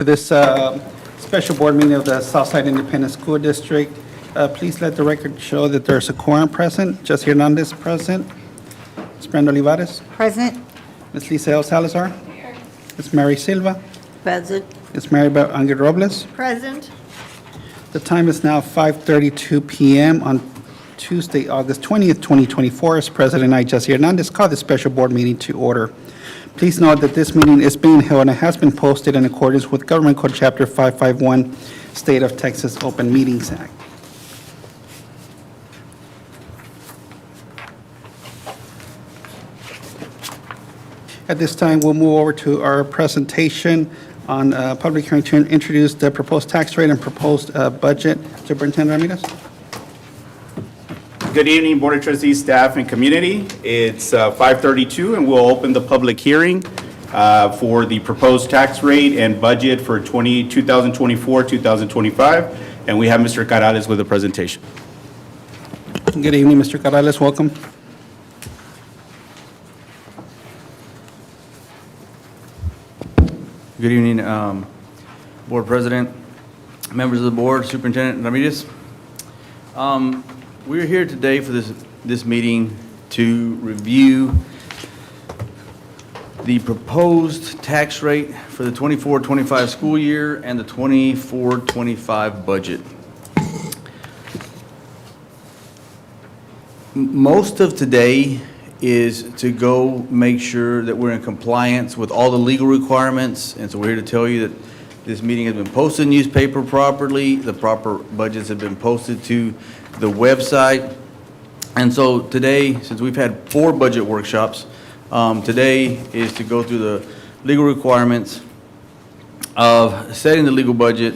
This special board meeting of the Southside Independent School District. Please let the record show that there's a quorum present. Jesse Hernandez present. Ms. Brenda Olivares. Present. Ms. Lisa L. Salazar. Here. Ms. Mary Silva. Present. Ms. Maribel Angel Robles. Present. The time is now 5:32 p.m. on Tuesday, August 20th, 2024. As President I, Jesse Hernandez, call this special board meeting to order. Please note that this meeting is being held and has been posted in accordance with Government Code Chapter 551, State of Texas Open Meetings Act. At this time, we'll move over to our presentation on public hearing to introduce the proposed tax rate and proposed budget. Superintendent Ramirez. Good evening, Board of Trustees, staff, and community. It's 5:32, and we'll open the public hearing for the proposed tax rate and budget for 2024-2025. And we have Mr. Carales with a presentation. Good evening, Mr. Carales. Welcome. Good evening, Board President, members of the board, Superintendent Ramirez. We're here today for this meeting to review the proposed tax rate for the 24-25 school year and the 24-25 budget. Most of today is to go make sure that we're in compliance with all the legal requirements, and so we're here to tell you that this meeting has been posted in the newspaper properly, the proper budgets have been posted to the website. And so today, since we've had 4 budget workshops, today is to go through the legal requirements of setting the legal budget,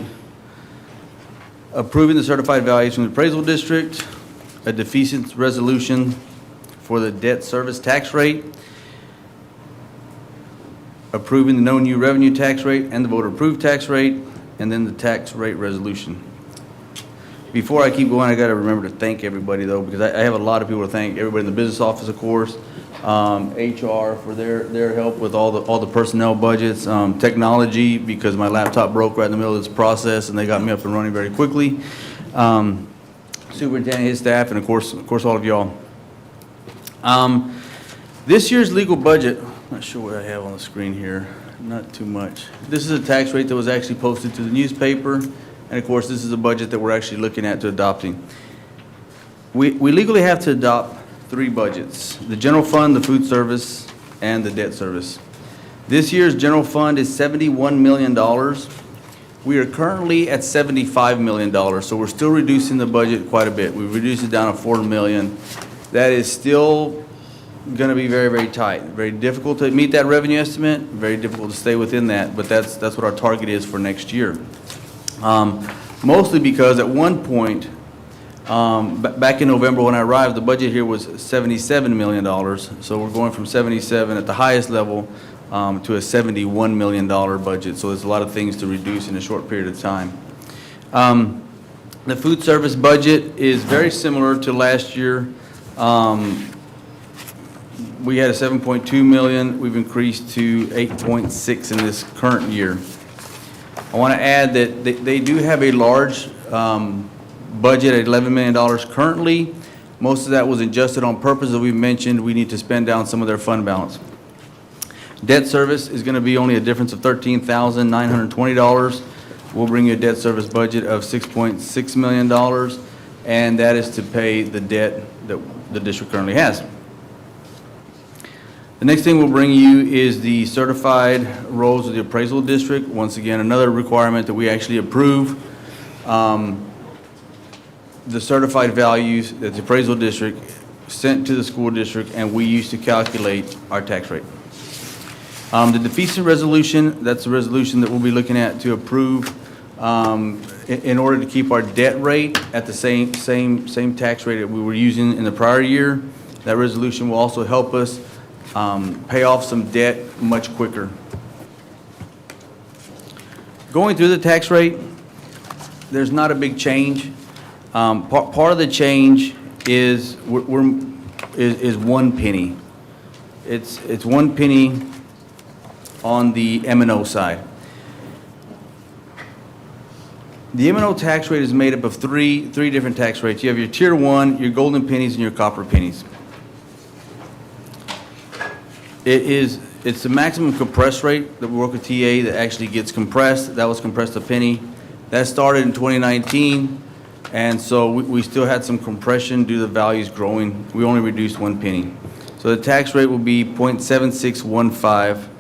approving the certified values from the appraisal district, a defeasance resolution for the debt service tax rate, approving the no new revenue tax rate and the voter approved tax rate, and then the tax rate resolution. Before I keep going, I got to remember to thank everybody though, because I have a lot of people to thank. Everybody in the business office, of course, HR for their help with all the personnel budgets, technology because my laptop broke right in the middle of this process and they got me up and running very quickly. Superintendent, his staff, and of course all of y'all. This year's legal budget, I'm not sure what I have on the screen here, not too much. This is a tax rate that was actually posted to the newspaper, and of course this is a budget that we're actually looking at to adopting. We legally have to adopt 3 budgets: the general fund, the food service, and the debt service. This year's general fund is $71 million. We are currently at $75 million, so we're still reducing the budget quite a bit. We've reduced it down to $4 million. That is still going to be very, very tight. Very difficult to meet that revenue estimate, very difficult to stay within that, but that's what our target is for next year. Mostly because at one point, back in November when I arrived, the budget here was $77 million. So we're going from 77 at the highest level to a $71 million budget. So there's a lot of things to reduce in a short period of time. The food service budget is very similar to last year. We had a 7.2 million. We've increased to 8.6 in this current year. I want to add that they do have a large budget at $11 million currently. Most of that was adjusted on purpose. As we mentioned, we need to spend down some of their fund balance. Debt service is going to be only a difference of $13,920. We'll bring you a debt service budget of $6.6 million, and that is to pay the debt that the district currently has. The next thing we'll bring you is the certified rolls of the appraisal district. Once again, another requirement that we actually approve the certified values that the appraisal district sent to the school district and we use to calculate our tax rate. The defeasance resolution, that's the resolution that we'll be looking at to approve in order to keep our debt rate at the same tax rate that we were using in the prior year. That resolution will also help us pay off some debt much quicker. Going through the tax rate, there's not a big change. Part of the change is is 1 penny. It's 1 penny on the M&O side. The M&O tax rate is made up of three different tax rates. You have your Tier 1, your golden pennies, and your copper pennies. It's the maximum compressed rate that we work with TA that actually gets compressed. That was compressed a penny. That started in 2019, and so we still had some compression due to the values growing. We only reduced 1 penny. So the tax rate will be .7615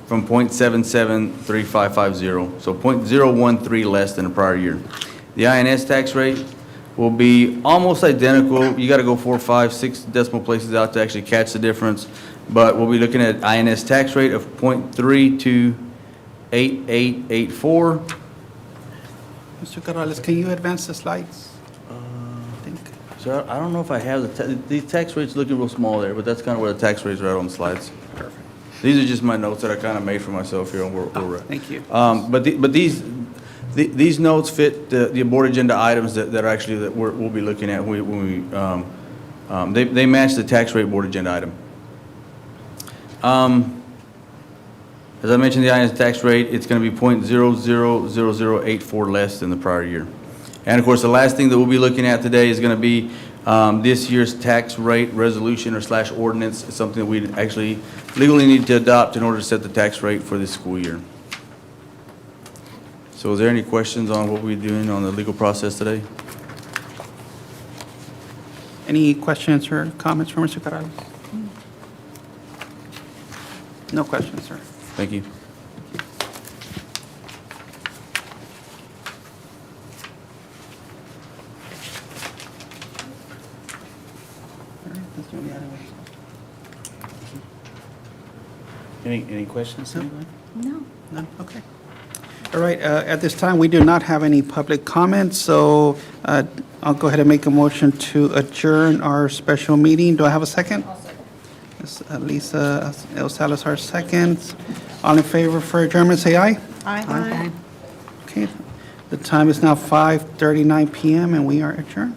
from .773550, so .013 less than the prior year. The INS tax rate will be almost identical. You got to go 4, 5, 6 decimal places out to actually catch the difference, but we'll be looking at INS tax rate of .328884. Mr. Corrales, can you advance the slides? I think. So I don't know if I have the tax rates looking real small there, but that's kind of where the tax rates are at on the slides. Perfect. These are just my notes that I kind of made for myself here on where we're at. Thank you. But these notes fit the board agenda items that are actually that we'll be looking at when we, they match the tax rate board agenda item. As I mentioned, the INS tax rate, it's going to be .000084 less than the prior year. And of course, the last thing that we'll be looking at today is going to be this year's tax rate resolution or / ordinance. It's something that we actually legally need to adopt in order to set the tax rate for this school year. So is there any questions on what we're doing on the legal process today? Any questions or comments from Mr. Corrales? No questions, sir. Thank you. Any questions? Anybody? No. None? Okay. All right, at this time, we do not have any public comments, so I'll go ahead and make a motion to adjourn our special meeting. Do I have a second? Ms. Lisa El Salazar seconds. All in favor for adjournment, say aye. Aye. Okay, the time is now 5:39 PM, and we are adjourned.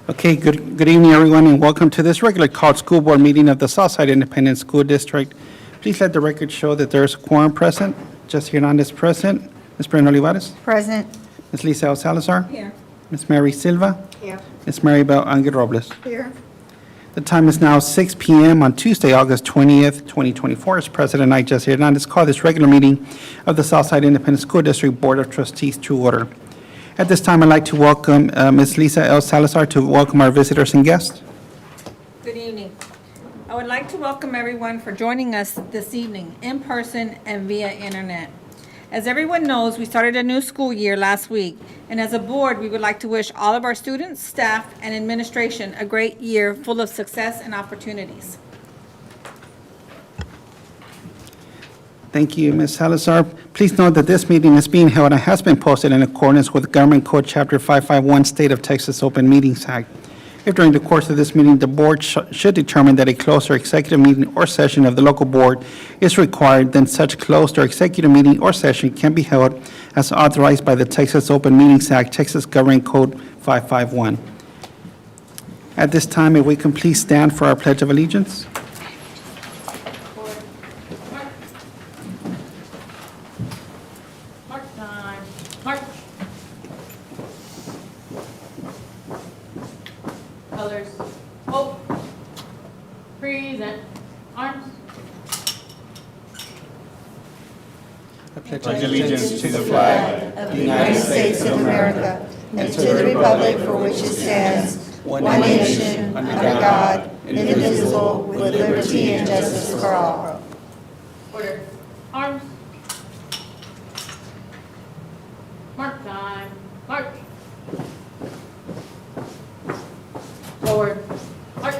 Okay, good evening, everyone, and welcome to this regular called school board meeting of the Southside Independent School District. Please let the record show that there is a quorum present. Jesse Hernandez present. Ms. Brenda Olivares. Present. Ms. Lisa El Salazar. Here. Ms. Mary Silva. Here. Ms. Maribel Angel Robles. Here. The time is now 6 p.m. on Tuesday, August 20th, 2024. As President I, Jesse Hernandez, call this regular meeting of the Southside Independent School District Board of Trustees to order. At this time, I'd like to welcome Ms. Lisa El Salazar to welcome our visitors and guests. Good evening. I would like to welcome everyone for joining us this evening, in person and via internet. As everyone knows, we started a new school year last week, and as a board, we would like to wish all of our students, staff, and administration a great year full of success and opportunities. Thank you, Ms. Salazar. Please note that this meeting is being held and has been posted in accordance with Government Code Chapter 551, State of Texas Open Meetings Act. If during the course of this meeting, the board should determine that a closed or executive meeting or session of the local board is required, then such closed or executive meeting or session can be held as authorized by the Texas Open Meetings Act, Texas Government Code 551. At this time, if we can please stand for our Pledge of Allegiance. Mark time. Mark. Colors. Hope. Present. Arms. Pledge allegiance to the flag Of the United States of America and to the republic for which it stands, one nation, under God, indivisible, with liberty and justice for all. Order. Arms. Mark time. March. Forward. March.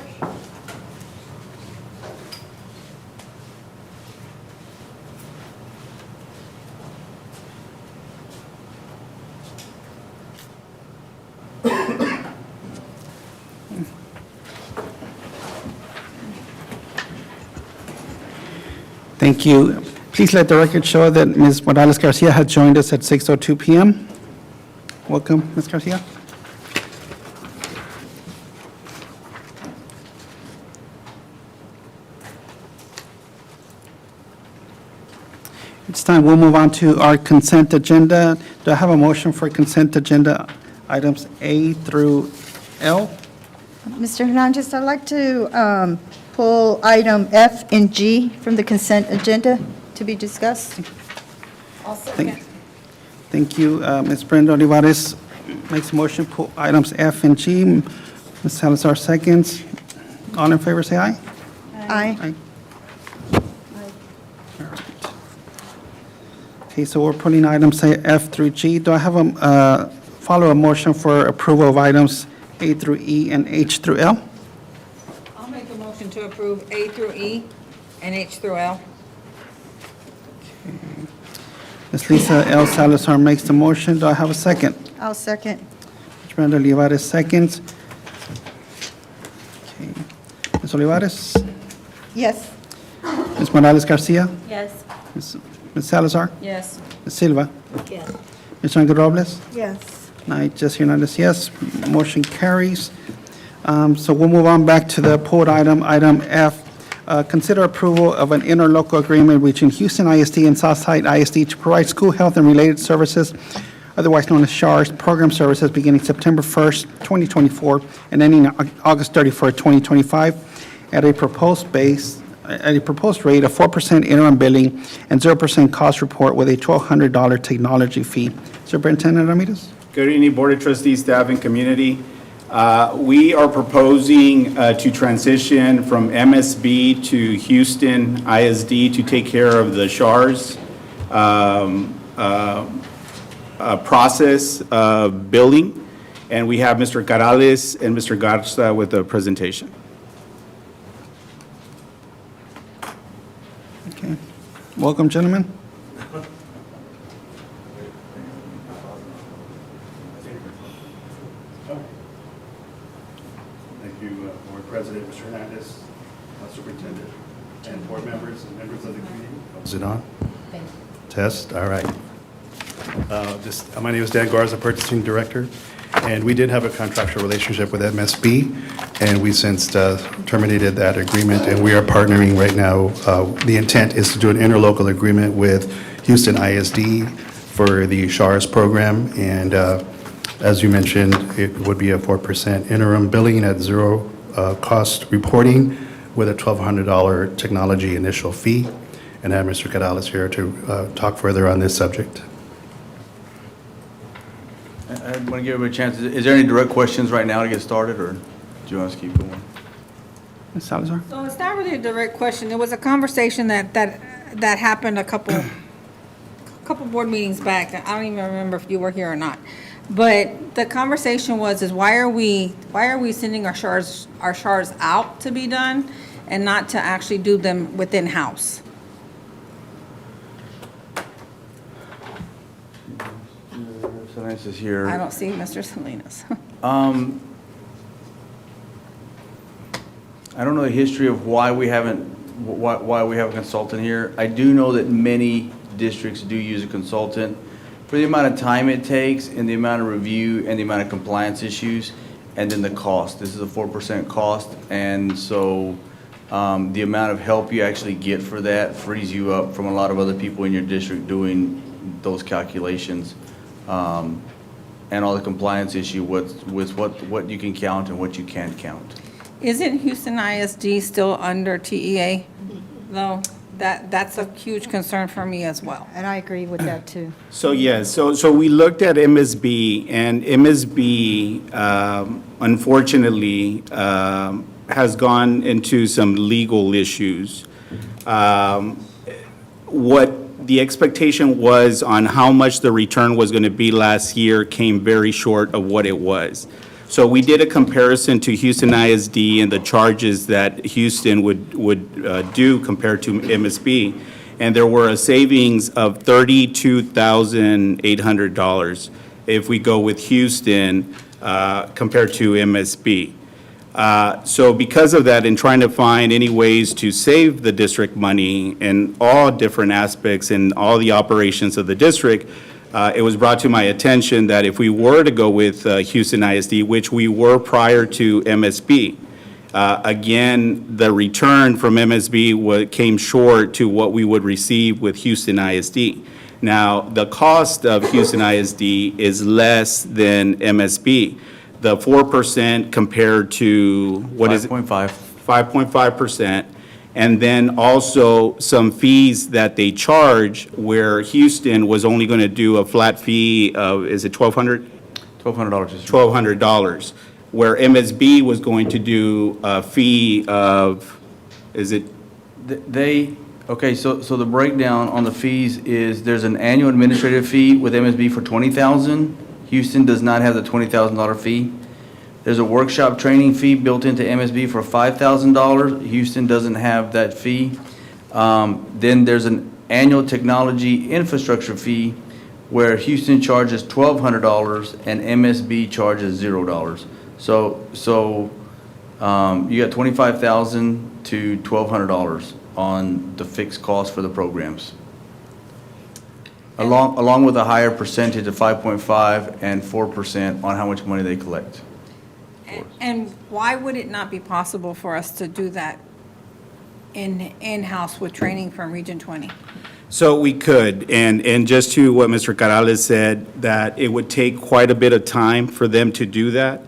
Thank you. Please let the record show that Ms. Morales Garcia has joined us at 6:02 p.m. Welcome, Ms. Garcia. It's time, we'll move on to our consent agenda. Do I have a motion for consent agenda items A through L? Mr. Hernandez, I'd like to pull item F and G from the consent agenda to be discussed. I'll second. Thank you. Ms. Brenda Olivares makes a motion, pull items F and G. Ms. Salazar seconds. All in favor, say aye. Aye. All right. Okay, so we're putting items say F through G. Do I have a follow-up motion for approval of items A through E and H through L? I'll make a motion to approve A through E and H through L. Ms. Lisa L. Salazar makes the motion. Do I have a second? I'll second. Ms. Brenda Olivares seconds. Okay. Ms. Olivares? Yes. Ms. Morales Garcia? Yes. Ms. Salazar? Yes. Ms. Silva? Yes. Ms. Angel Robles? Yes. I, Jesse Hernandez, yes. Motion carries. So we'll move on back to the pulled item, item F. Consider approval of an interlocal agreement between Houston ISD and Southside ISD to provide school health and related services, otherwise known as SHARS, program services beginning September 1st, 2024, and ending August 31st, 2025, at a proposed rate of 4% interim billing and 0% cost report with a $1,200 technology fee. Superintendent Ramirez? Good evening, Board of Trustees, staff, and community. We are proposing to transition from MSB to Houston ISD to take care of the SHARS process of billing. And we have Mr. Carales and Mr. Garza with the presentation. Okay. Welcome, gentlemen. Thank you, Board President, Mr. Hernandez, Superintendent, and board members and members of the community. Is it on? Thank you. Test, all right. My name is Dan Garza, Purchasing Director, And we did have a contractual relationship with MSB, and we since terminated that agreement, and we are partnering right now. The intent is to do an interlocal agreement with Houston ISD for the SHARS program, and as you mentioned, it would be a 4% interim billing at zero cost reporting with a $1,200 technology initial fee. And I have Mr. Cadales here to talk further on this subject. I want to give everybody a chance. Is there any direct questions right now to get started, or do you want us to keep going? Ms. Salazar? So it's not really a direct question. There was a conversation that happened a couple board meetings back. I don't even remember if you were here or not. But the conversation is why are we sending our SHARs out to be done and not to actually do them within house? Salinas is here. I don't see Mr. Salinas. I don't know the history of why we have a consultant here. I do know that many districts do use a consultant for the amount of time it takes and the amount of review and the amount of compliance issues, and then the cost. This is a 4% cost, and so the amount of help you actually get for that frees you up from a lot of other people in your district doing those calculations, and all the compliance issue with what you can count and what you can't count. Isn't Houston ISD still under TEA, though? That's a huge concern for me as well. And I agree with that, too. So, yes, so we looked at MSB, and MSB, unfortunately, has gone into some legal issues. What the expectation was on how much the return was going to be last year came very short of what it was. So we did a comparison to Houston ISD and the charges that Houston would do compared to MSB, and there were a savings of $32,800 if we go with Houston compared to MSB. So because of that, in trying to find any ways to save the district money in all different aspects in all the operations of the district, it was brought to my attention that if we were to go with Houston ISD, which we were prior to MSB, again, the return from MSB came short to what we would receive with Houston ISD. Now, the cost of Houston ISD is less than MSB. The 4% compared to, what is it? 5.5. 5.5%. And then also some fees that they charge where Houston was only going to do a flat fee of, is it $1,200? $1,200. $1,200, where MSB was going to do a fee of, is it? Okay, so the breakdown on the fees is there's an annual administrative fee with MSB for $20,000. Houston does not have the $20,000 fee. There's a workshop training fee built into MSB for $5,000. Houston doesn't have that fee. Then there's an annual technology infrastructure fee where Houston charges $1,200 and MSB charges $0. So you got $25,000 to $1,200 on the fixed cost for the programs. Along with a higher percentage of 5.5 and 4% on how much money they collect. And why would it not be possible for us to do that in-house with training from Region 20? So we could, and just to what Mr. Carales said, that it would take quite a bit of time for them to do that,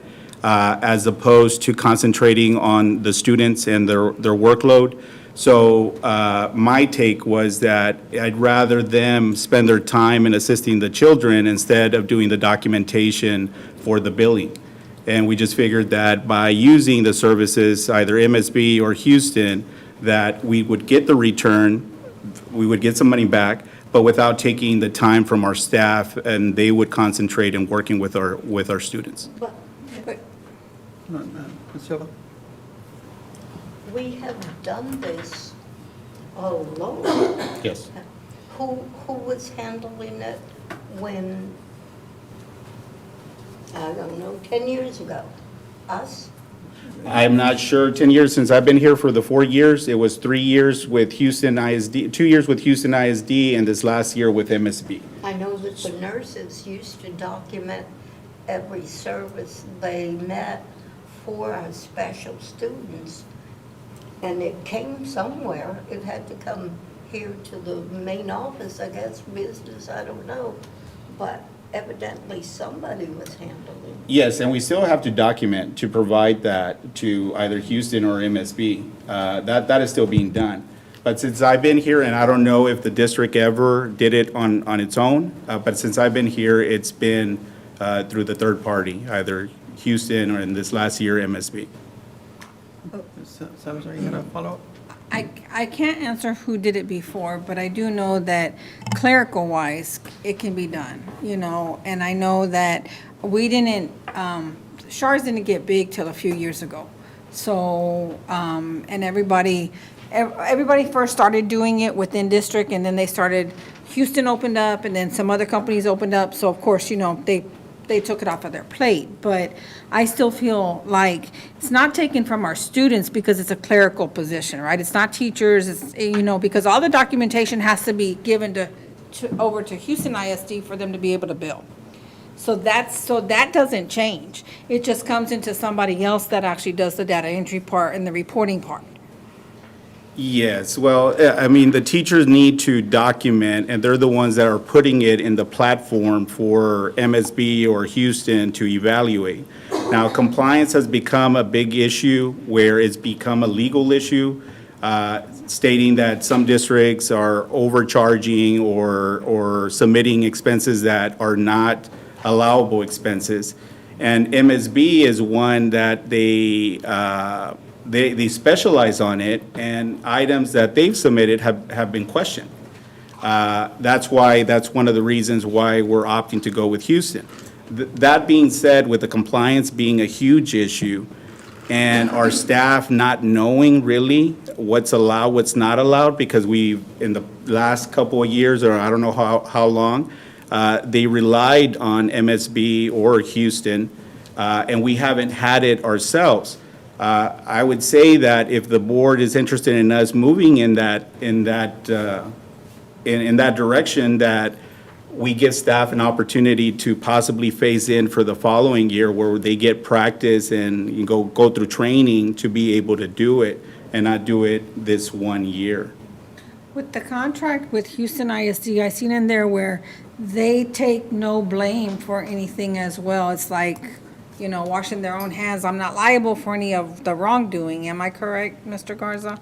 as opposed to concentrating on the students and their workload. So my take was that I'd rather them spend their time in assisting the children instead of doing the documentation for the billing. And we just figured that by using the services, either MSB or Houston, that we would get the return, we would get some money back, but without taking the time from our staff, and they would concentrate in working with our students. But Ms. Silva? We have done this all along. Yes. Who was handling it when, I don't know, 10 years ago? Us? I'm not sure, 10 years since I've been here for the 4 years. It was 3 years with Houston ISD, 2 years with Houston ISD, and this last year with MSB. I know that the nurses used to document every service they met for our special students. And it came somewhere. It had to come here to the main office, I guess, business, I don't know. But evidently somebody was handling. Yes, and we still have to document to provide that to either Houston or MSB. That is still being done. But since I've been here, and I don't know if the district ever did it on its own, but since I've been here, it's been through the third party, either Houston or in this last year, MSB. Salazar, you got a follow-up? I can't answer who did it before, but I do know that clerical-wise, it can be done, you know, and I know that we didn't, SHARs didn't get big till a few years ago. So, and everybody first started doing it within district, and then they started, Houston opened up, and then some other companies opened up, so of course, you know, they took it off of their plate, but I still feel like it's not taken from our students because it's a clerical position, right? It's not teachers, it's, you know, because all the documentation has to be given over to Houston ISD for them to be able to bill. So that doesn't change. It just comes into somebody else that actually does the data entry part and the reporting part. Yes, well, I mean, the teachers need to document, and they're the ones that are putting it in the platform for MSB or Houston to evaluate. Now, compliance has become a big issue where it's become a legal issue, stating that some districts are overcharging or submitting expenses that are not allowable expenses. And MSB is one that they specialize on it, and items that they've submitted have been questioned. That's one of the reasons why we're opting to go with Houston. That being said, with the compliance being a huge issue, and our staff not knowing really what's allowed, what's not allowed, because we've, in the last couple of years, or I don't know how long, they relied on MSB or Houston, and we haven't had it ourselves. I would say that if the board is interested in us moving in that direction, that we give staff an opportunity to possibly phase in for the following year where they get practice and you go through training to be able to do it and not do it this 1 year. With the contract with Houston ISD, I seen in there where they take no blame for anything as well. It's like, you know, washing their own hands. I'm not liable for any of the wrongdoing. Am I correct, Mr. Garza?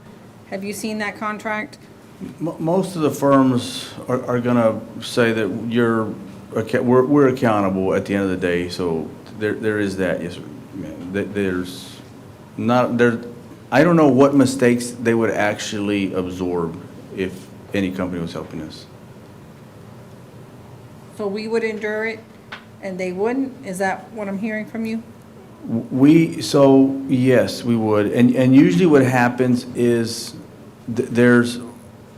Have you seen that contract? Most of the firms are going to say that we're accountable at the end of the day, so there is that, yes, sir. There's not, I don't know what mistakes they would actually absorb if any company was helping us. So we would endure it and they wouldn't? Is that what I'm hearing from you? So yes, we would. And usually what happens is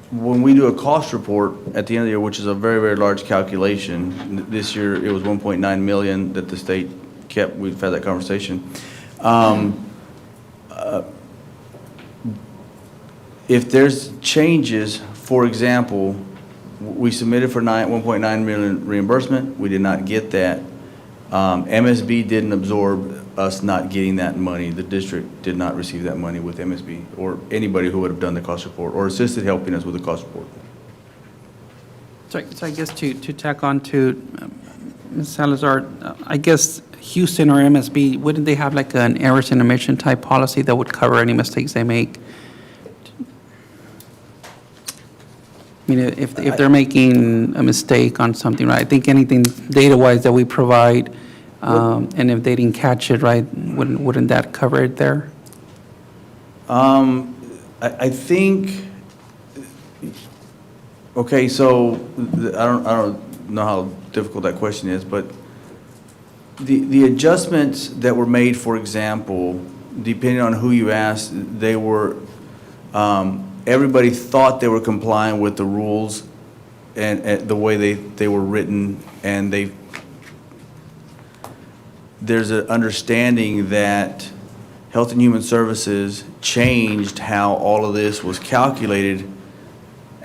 when we do a cost report at the end of the year, which is a very, very large calculation, this year it was 1.9 million that the state kept. We've had that conversation. If there's changes, for example, we submitted for 1.9 million reimbursement. We did not get that. MSB didn't absorb us not getting that money. The district did not receive that money with MSB or anybody who would have done the cost report or assisted helping us with the cost report. So I guess to tack on to Ms. Salazar, I guess Houston or MSB, wouldn't they have like an errors and omission type policy that would cover any mistakes they make? I mean, if they're making a mistake on something, right, I think anything data-wise that we provide, and if they didn't catch it, right, wouldn't that cover it there? I think, okay, so I don't know how difficult that question is, but the adjustments that were made, for example, depending on who you asked, they were, everybody thought they were complying with the rules and the way they were written, and there's an understanding that Health and Human Services changed how all of this was calculated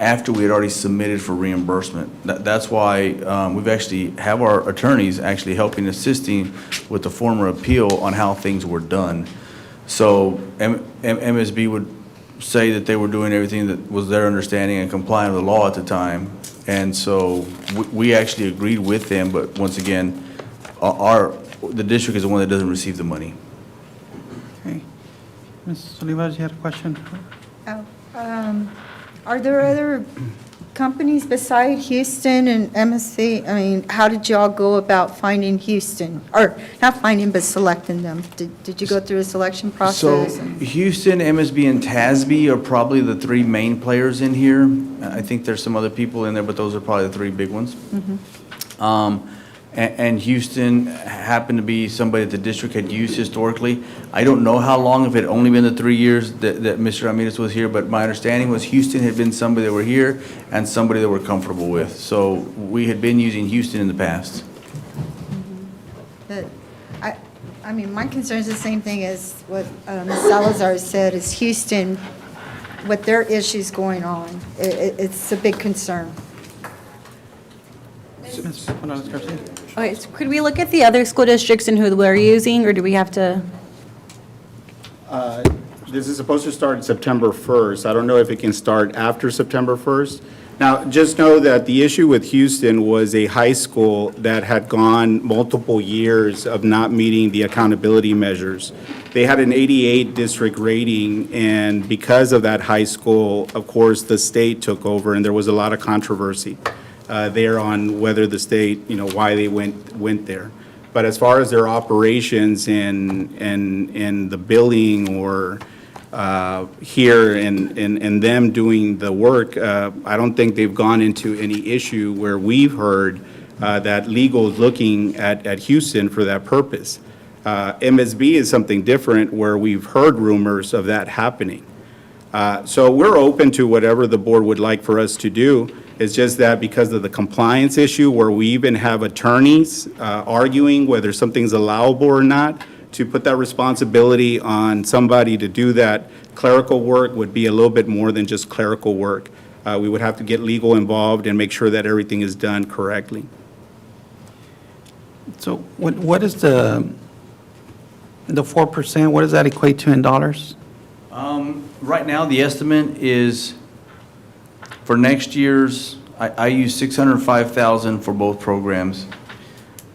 after we had already submitted for reimbursement. That's why we've actually have our attorneys actually helping, assisting with the former appeal on how things were done. So MSB would say that they were doing everything that was their understanding and compliant with the law at the time. And so we actually agreed with them, but once again, the district is the one that doesn't receive the money. Okay. Ms. Olivas, you had a question? Are there other companies beside Houston and MSC? I mean, how did y'all go about finding Houston? Or not finding, but selecting them? Did you go through a selection So process? Houston, MSB, and TASB are probably the three main players in here. I think there's some other people in there, but those are probably the three big ones. And Houston happened to be somebody that the district had used historically. I don't know how long, if it had only been the 3 years that Mr. Ramirez was here, but my understanding was Houston had been somebody that were here and somebody that we're comfortable with. So we had been using Houston in the past. I mean, my concern is the same thing as what Ms. Salazar said, is Houston, with their issues going on. It's a big concern. Ms. Morales Garcia? Okay, so could we look at the other school districts and who we're using, or do we have to? This is supposed to start September 1st. I don't know if it can start after September 1st. Now, just know that the issue with Houston was a high school that had gone multiple years of not meeting the accountability measures. They had an 88 district rating, and because of that high school, of course, the state took over, and there was a lot of controversy there on whether the state, why they went there. But as far as their operations and the billing or here and them doing the work, I don't think they've gone into any issue where we've heard that legal is looking at Houston for that purpose. MSB is something different where we've heard rumors of that happening. So we're open to whatever the board would like for us to do. It's just that because of the compliance issue where we even have attorneys arguing whether something's allowable or not, to put that responsibility on somebody to do that clerical work would be a little bit more than just clerical work. We would have to get legal involved and make sure that everything is done correctly. So what is the 4%, what does that equate to in dollars? Right now, the estimate is for next year's, I use $605,000 for both programs.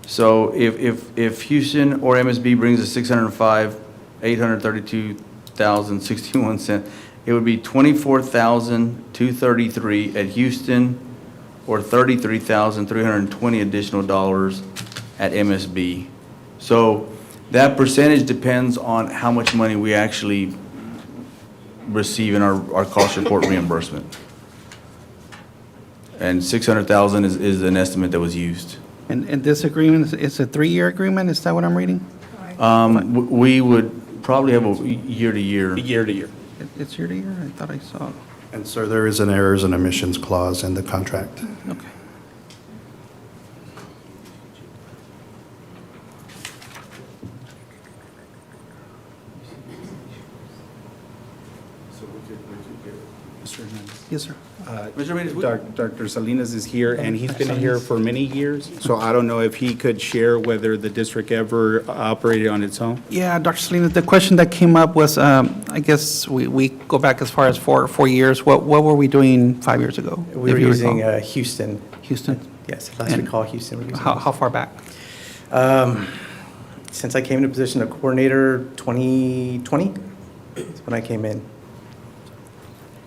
So if Houston or MSB brings us $832,061, it would be $24,233 at Houston or $33,320 additional dollars at MSB. So that percentage depends on how much money we actually receive in our cost report reimbursement. And $600,000 is an estimate that was used. And this agreement is a 3-year agreement, is that what I'm reading? We would probably have a year to year. Year to year. It's year to year? I thought I saw. And sir, there is an errors and omissions clause in the contract. Okay. Yes, sir. Mr. Ramirez, Dr. Salinas is here, and he's been here for many years, so I don't know if he could share whether the district ever operated on its own. Yeah, Dr. Salinas, the question that came up was, I guess we go back as far as 4 years. What were we doing 5 years ago? We were if you using recall? Houston. Houston? Yes, last And recall, Houston. we were using How far back? Since I came into position of coordinator, 2020 is when I came in.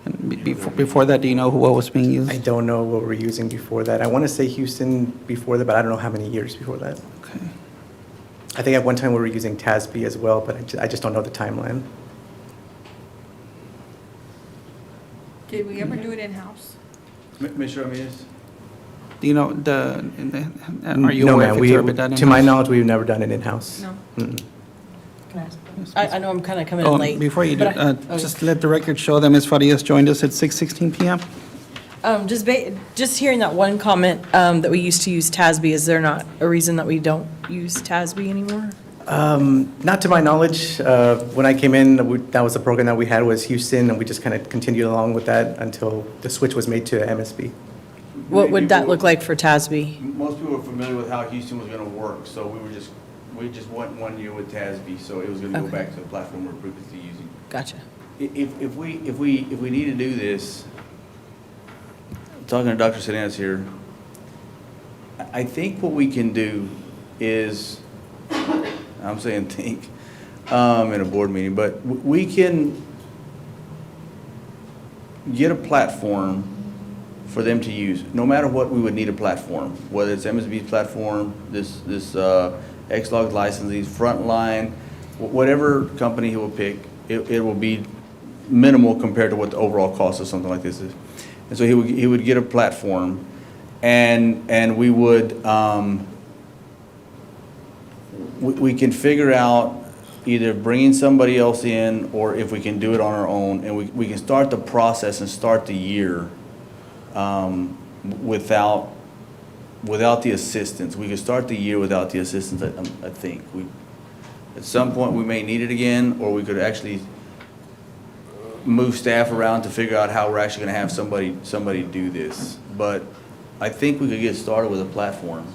And before that, do you know what was being used? I don't know what we're using before that. I want to say Houston before that, but I don't know how many years before that. Okay. I think at one time we were using TASB as well, but I just don't know the timeline. Did we ever do it in-house? Mr. Ramirez? Do you know and are you No, aware ma'am. if it's ever been done To my in-house? knowledge, we've never done it in-house. No. Mm-mm. I know I'm kind of coming Oh, in late. before you do, but just let the record show that Ms. Farias joined us at 6:16 PM. Just hearing that one comment that we used to use TASB, is there not a reason that we don't use TASB anymore? Not to my knowledge. When I came in, that was the program that we had was Houston, and we just kind of continued along with that until the switch was made to MSB. What would that look like for TASB? Most people are familiar with how Houston was gonna work, so we just went 1 year with TASB, so it was gonna go Okay. back to the platform we're previously using. Gotcha. If we need to do this, talking to Dr. Salinas here, I think what we can do is, I'm saying think, in a board meeting, but we can get a platform for them to use. No matter what, we would need a platform, whether it's MSB's platform, this Xlog licensees, Frontline, whatever company he will pick, it will be minimal compared to what the overall cost of something like this is. And so he would get a platform, and we would, we can figure out either bringing somebody else in, or if we can do it on our own, and we can start the process and start the year without the assistance. We could start the year without the assistance, I think. At some point, we may need it again, or we could actually move staff around to figure out how we're actually gonna have somebody do this. But I think we could get started with a platform.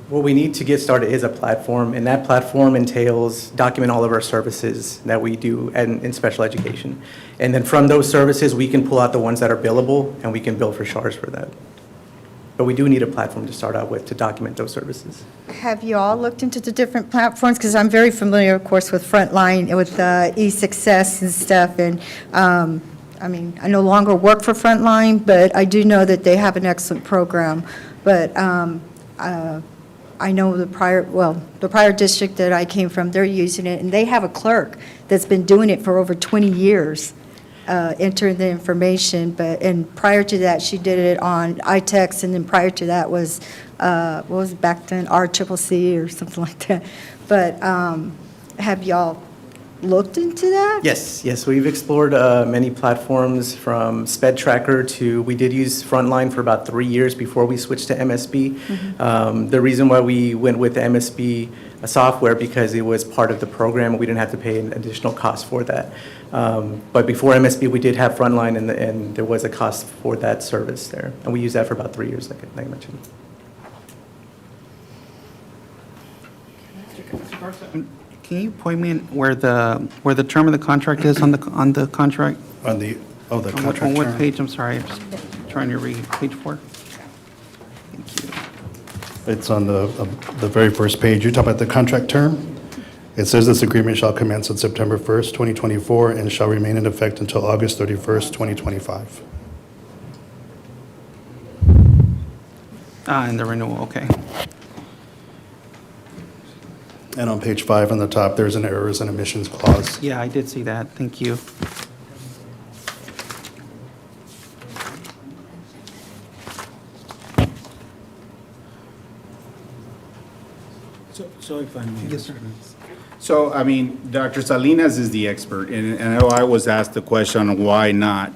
What we need to get started is a platform, and that platform entails document all of our services that we do in special education. And then from those services, we can pull out the ones that are billable, and we can bill for SHARs for that. But we do need a platform to start out with to document those services. Have you all looked into the different platforms? Because I'm very familiar, of course, with Frontline and with eSuccess and stuff. And, I mean, I no longer work for Frontline, but I do know that they have an excellent program. But I know the prior district that I came from, they're using it, and they have a clerk that's been doing it for over 20 years, entering the information. And prior to that, she did it on iText, and then prior to that was, what was it back then, RCCC or something like that. But have y'all looked into that? Yes, we've explored many platforms from Sped Tracker to, we did use Frontline for about 3 years before we switched to MSB. The reason why we went with the MSB software, because it was part of the program, we didn't have to pay an additional cost for that. But before MSB, we did have Frontline, and there was a cost for that service there. And we used that for about 3 years, like I mentioned. Can you point me in where the term of the contract is on the contract? On the contract On what term. page? I'm sorry, I'm just trying to read. Page 4? Thank you. It's on the very first page. You're talking about the contract term? It says this agreement shall commence on September 1st, 2024, and shall remain in effect until August 31st, 2025. And the renewal, okay. And on page 5 on the top, there's an errors and omissions clause. Yeah, I did see that. Thank you. So if I may. Yes, sir. So, I mean, Dr. Salinas is the expert, and I know I was asked the question, why not?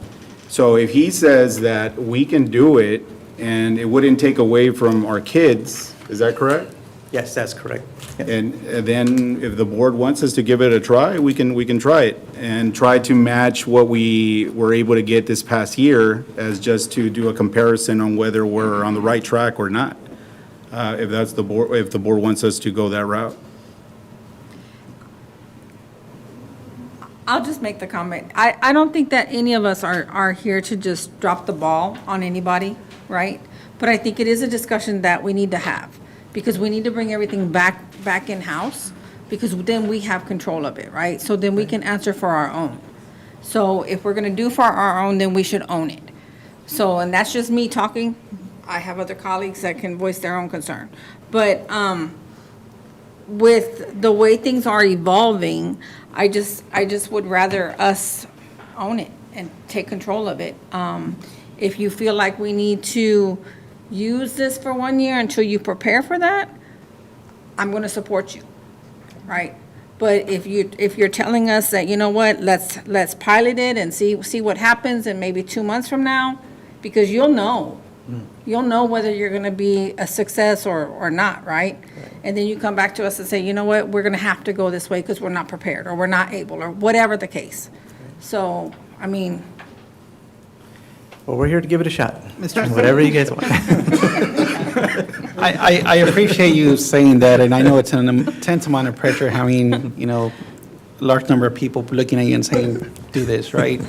So if he says that we can do it, and it wouldn't take away from our kids, is that correct? Yes, that's correct. Yes. And then if the board wants us to give it a try, we can try it, and try to match what we were able to get this past year, as just to do a comparison on whether we're on the right track or not, if that's the board, if the board wants us to go that route. I'll just make the comment. I don't think that any of us are here to just drop the ball on anybody, right? But I think it is a discussion that we need to have, because we need to bring everything back in-house, because then we have control of it, right? So then we can answer for our own. So if we're gonna do for our own, then we should own it. So, and that's just me talking. I have other colleagues that can voice their own concern. But with the way things are evolving, I just would rather us own it and take control of it. If you feel like we need to use this for 1 year until you prepare for that, I'm going to support you, right? But if you're telling us that, you know what, let's pilot it and see what happens, and maybe 2 months from now, because you'll know You'll know whether you're going to be a success or not, right? And then you come back to us and say, you know what, we're going to have to go this way because we're not prepared, or we're not able, or whatever the case. So, I mean, Well, we're here to give it a shot. Whatever you guys want. I appreciate you saying that, and I know it's an intense amount of pressure having, a large number of people looking at you and saying, do this, right?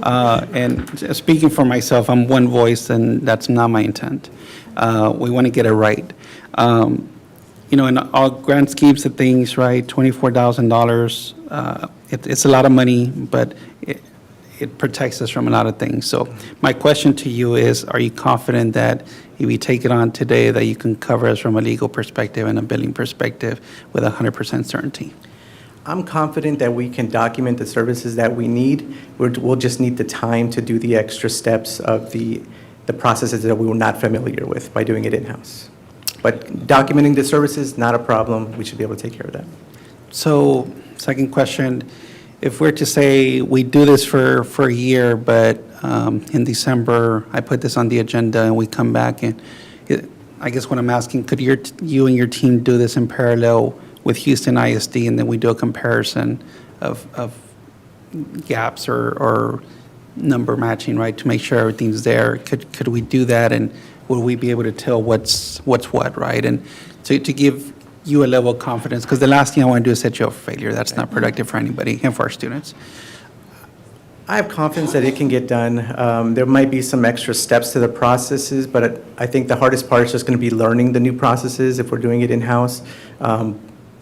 And speaking for myself, I'm one voice, and that's not my intent. We want to get it right. In all grand schemes of things, right, $24,000, it's a lot of money, but it protects us from a lot of things. So my question to you is, are you confident that if we take it on today, that you can cover us from a legal perspective and a billing perspective with 100% certainty? I'm confident that we can document the services that we need. We'll just need the time to do the extra steps of the processes that we were not familiar with by doing it in-house. But documenting the services, not a problem. We should be able to take care of that. So, second question, if we're to say we do this for a year, but in December, I put this on the agenda and we come back and, I guess what I'm asking, could you and your team do this in parallel with Houston ISD, and then we do a comparison of gaps or number matching, right, to make sure everything's there? Could we do that, and will we be able to tell what's what, right? And to give you a level of confidence, because the last thing I want to do is set you up for failure. That's not productive for anybody and for our students. I have confidence that it can get done. There might be some extra steps to the processes, but I think the hardest part is just going to be learning the new processes if we're doing it in-house.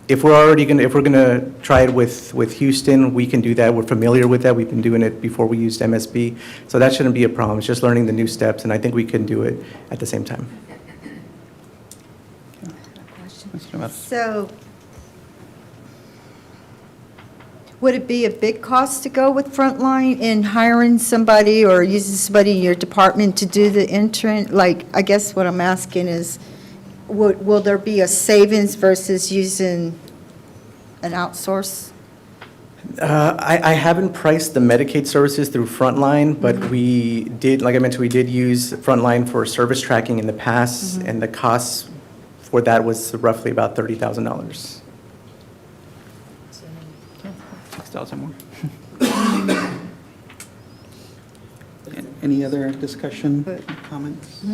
If we're going to try it with Houston, we can do that. We're familiar with that. We've been doing it before we used MSB. So that shouldn't be a problem. It's just learning the new steps, and I think we can do it at the same time. So, would it be a big cost to go with Frontline in hiring somebody or using somebody in your department to do the intern? Like, I guess what I'm asking is, will there be a savings versus using an outsource? I haven't priced the Medicaid services through Frontline, but we did, like I mentioned, we did use Frontline for service tracking in the past, and the costs for that was roughly about $30,000. 6,000 more. Any other discussion, comments?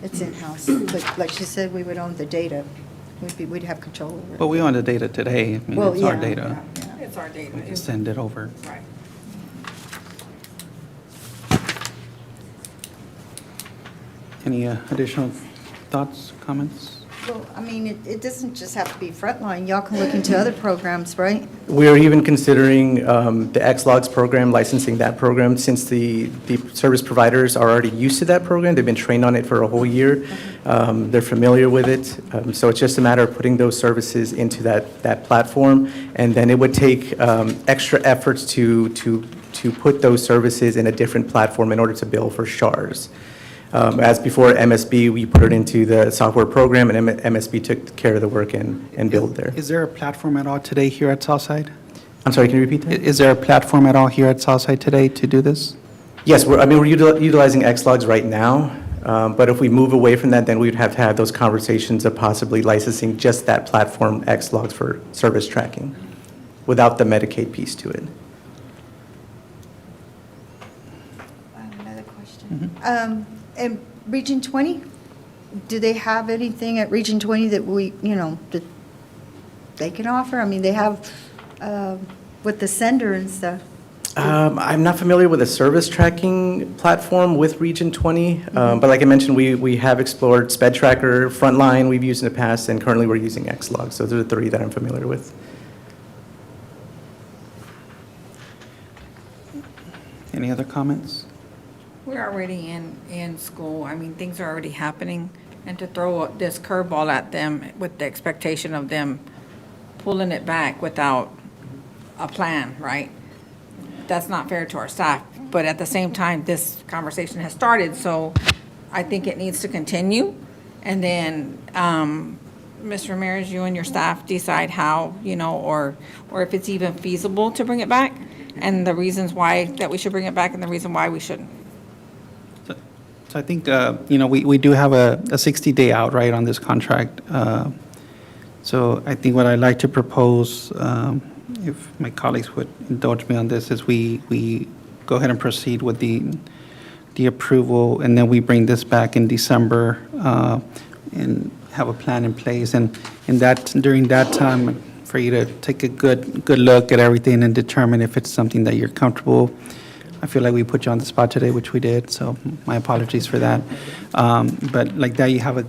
It's in-house. Like she said, we would own the data. We'd have control over it. But we own the data today. I mean, Well, it's our yeah. data. it's our data. We can send it over. Right. Any additional thoughts, comments? Well, I mean, it doesn't just have to be Frontline. Y'all can look into other programs, right? We are even considering the XLOGS program, licensing that program, since the service providers are already used to that program. They've been trained on it for a whole year. They're familiar with it. So it's just a matter of putting those services into that platform. And then it would take extra efforts to put those services in a different platform in order to bill for SHARs. As before MSB, we put it into the software program, and MSB took care of the work and billed there. Is there a platform at all today here at Southside? I'm sorry, can you repeat that? Is there a platform at all here at Southside today to do this? Yes, we're utilizing XLOGS right now, but if we move away from that, then we'd have to have those conversations of possibly licensing just that platform, XLOGS, for service tracking, without the Medicaid piece to it. I have another question. And Region 20, do they have anything at Region 20 that that they can offer? I mean, they have with the sender and stuff. I'm not familiar with a service tracking platform with Region 20, but like I mentioned, we have explored Sped Tracker, Frontline we've used in the past, and currently we're using XLOGS. So those are the three that I'm familiar with. Any other comments? We're already in school. I mean, things are already happening. And to throw this curveball at them with the expectation of them pulling it back without a plan, right? That's not fair to our staff. But at the same time, this conversation has started, so I think it needs to continue. And then, Ms. Ramirez, you and your staff decide how, or if it's even feasible to bring it back, and the reasons why that we should bring it back and the reason why we shouldn't. So I think, we do have a 60-day out, right, on this contract. So I think what I'd like to propose, if my colleagues would indulge me on this, is we go ahead and proceed with the approval, and then we bring this back in December and have a plan in place. And during that time, for you to take a good look at everything and determine if it's something that you're comfortable. I feel like we put you on the spot today, which we did, so my apologies for that. But like that, you have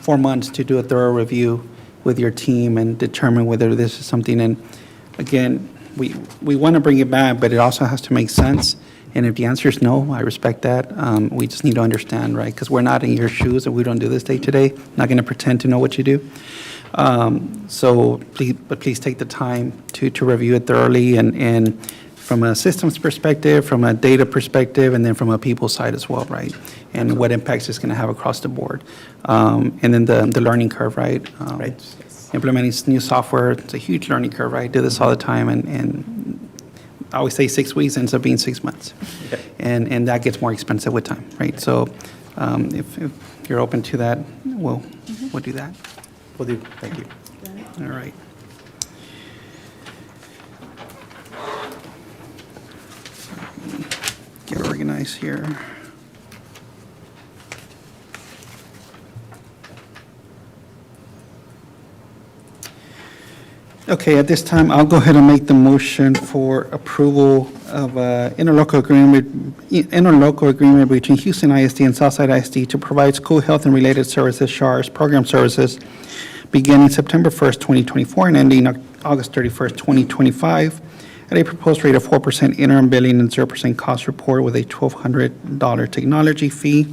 4 months to do a thorough review with your team and determine whether this is something. And again, we want to bring it back, but it also has to make sense. And if the answer is no, I respect that. We just need to understand, right? Because we're not in your shoes and we don't do this day to day. Not going to pretend to know what you do. So please take the time to review it thoroughly and from a systems perspective, from a data perspective, and then from a people side as well, right? And what impacts it's going to have across the board. And then the learning curve, right? Right. Implementing new software, it's a huge learning curve, right? I do this all the time, and I always say 6 weeks ends up being 6 months. Okay. And that gets more expensive with time, right? So if you're open to that, we'll do that. Will do. Thank you. All right. Get organized here. Okay, at this time, I'll go ahead and make the motion for approval of interlocal agreement between Houston ISD and Southside ISD to provide school health and related services, SHARS, program services, beginning September 1st, 2024, and ending August 31st, 2025, at a proposed rate of 4% interim billing and 0% cost report with a $1,200 technology fee.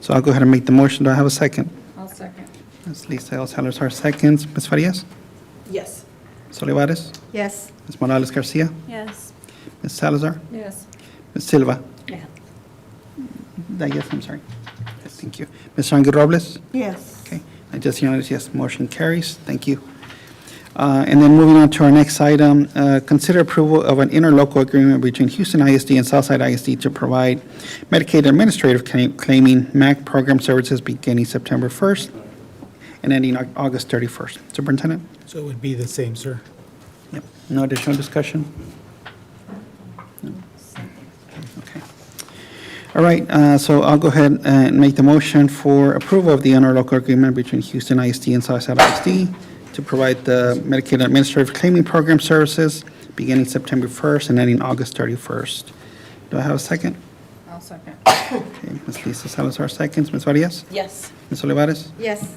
So I'll go ahead and make the motion. Do I have a second? I'll second. Ms. Lisa El Salazar seconds. Ms. Farias? Yes. Ms. Olivares? Yes. Ms. Morales Garcia? Yes. Ms. Salazar? Yes. Ms. Silva? Yeah. Yes, I'm sorry. Yes, thank you. Ms. Rangel Robles? Yes. Okay, I just unanimous, yes, motion carries. Thank you. And then moving on to our next item, consider approval of an interlocal agreement between Houston ISD and Southside ISD to provide Medicaid Administrative Claiming MAC program services beginning September 1st and ending August 31st. Superintendent? So it would be the same, sir. Yep. No additional discussion? No? Okay. All right, so I'll go ahead and make the motion for approval of the interlocal agreement between Houston ISD and Southside ISD to provide the Medicaid Administrative Claiming Program services beginning September 1st and ending August 31st. Do I have a second? I'll second. Okay, Ms. Lisa Salazar seconds. Ms. Farias? Yes. Ms. Olivares? Yes.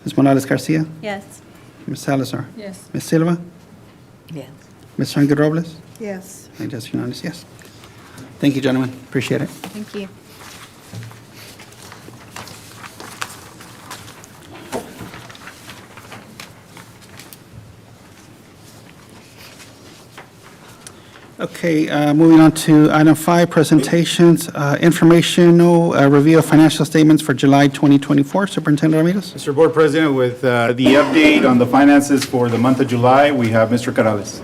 Ms. Morales Garcia? Yes. Ms. Salazar? Yes. Ms. Silva? Yes. Ms. Rangel Robles? Yes. I just unanimous, yes. Thank you, gentlemen. Appreciate it. Thank you. Okay, moving on to item 5, presentations, informational review of financial statements for July 2024. Superintendent Ramirez? Mr. Board President, with the update on the finances for the month of July, we have Mr. Corrales.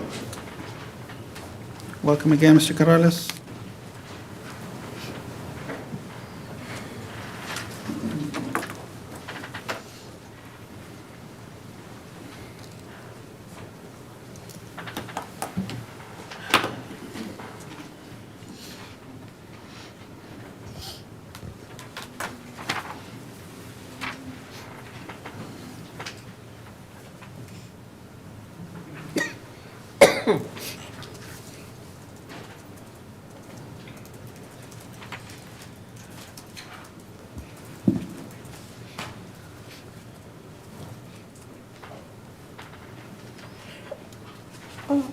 Welcome again, Mr. Corrales.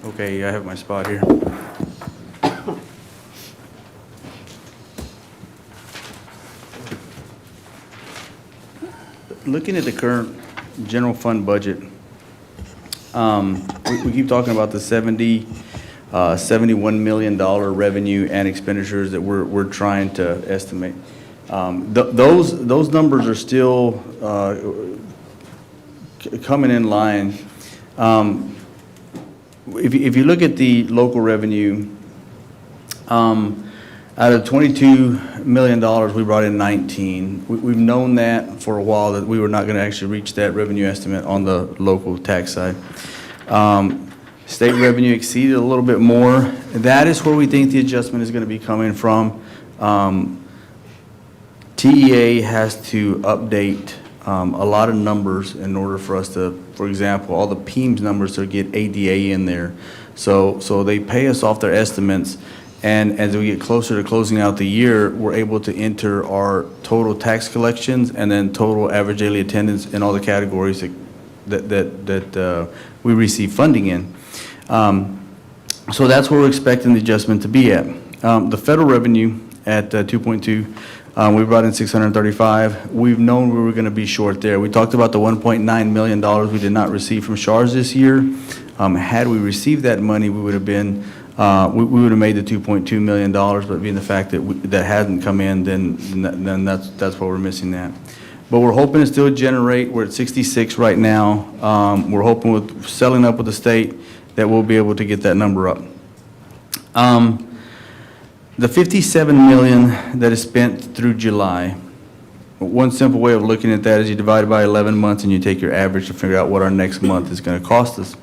Okay, I have my spot here. Looking at the current general fund budget, we keep talking about the $71 million revenue and expenditures that we're trying to estimate. Those numbers are still coming in line. If you look at the local revenue, Out of $22 million, we brought in 19. We've known that for a while, that we were not going to actually reach that revenue estimate on the local tax side. State revenue exceeded a little bit more. That is where we think the adjustment is going to be coming from. TEA has to update a lot of numbers in order for us to, for example, all the PEMS numbers to get ADA in there. So they pay us off their estimates, and as we get closer to closing out the year, we're able to enter our total tax collections and then total average daily attendance in all the categories that we receive funding in. So that's where we're expecting the adjustment to be at. The federal revenue at 2.2, we brought in 635. We've known we were going to be short there. We talked about the $1.9 million we did not receive from SHARS this year. Had we received that money, we would have been, we would have made the $2.2 million, but being the fact that that hadn't come in, then that's why we're missing that. But we're hoping to still generate. We're at 66 right now. We're hoping with selling up with the state that we'll be able to get that number up. The $57 million that is spent through July, one simple way of looking at that is you divide it by 11 months and you take your average to figure out what our next month is going to cost us.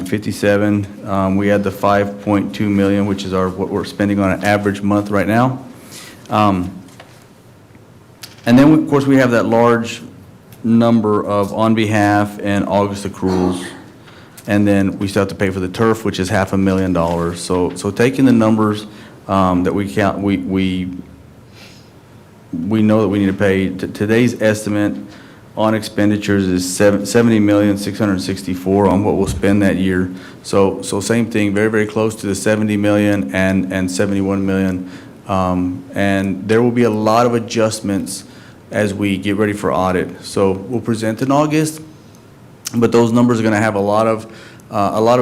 57, we had the 5.2 million, which is what we're spending on an average month right now. And then, of course, we have that large number of on behalf and August accruals. And then we still have to pay for the turf, which is $500,000. So taking the numbers that we count, we know that we need to pay. Today's estimate on expenditures is $70,664,000 on what we'll spend that year. So same thing, very, very close to the $70 million and $71 million. And there will be a lot of adjustments as we get ready for audit. So we'll present in August, but those numbers are going to have a lot of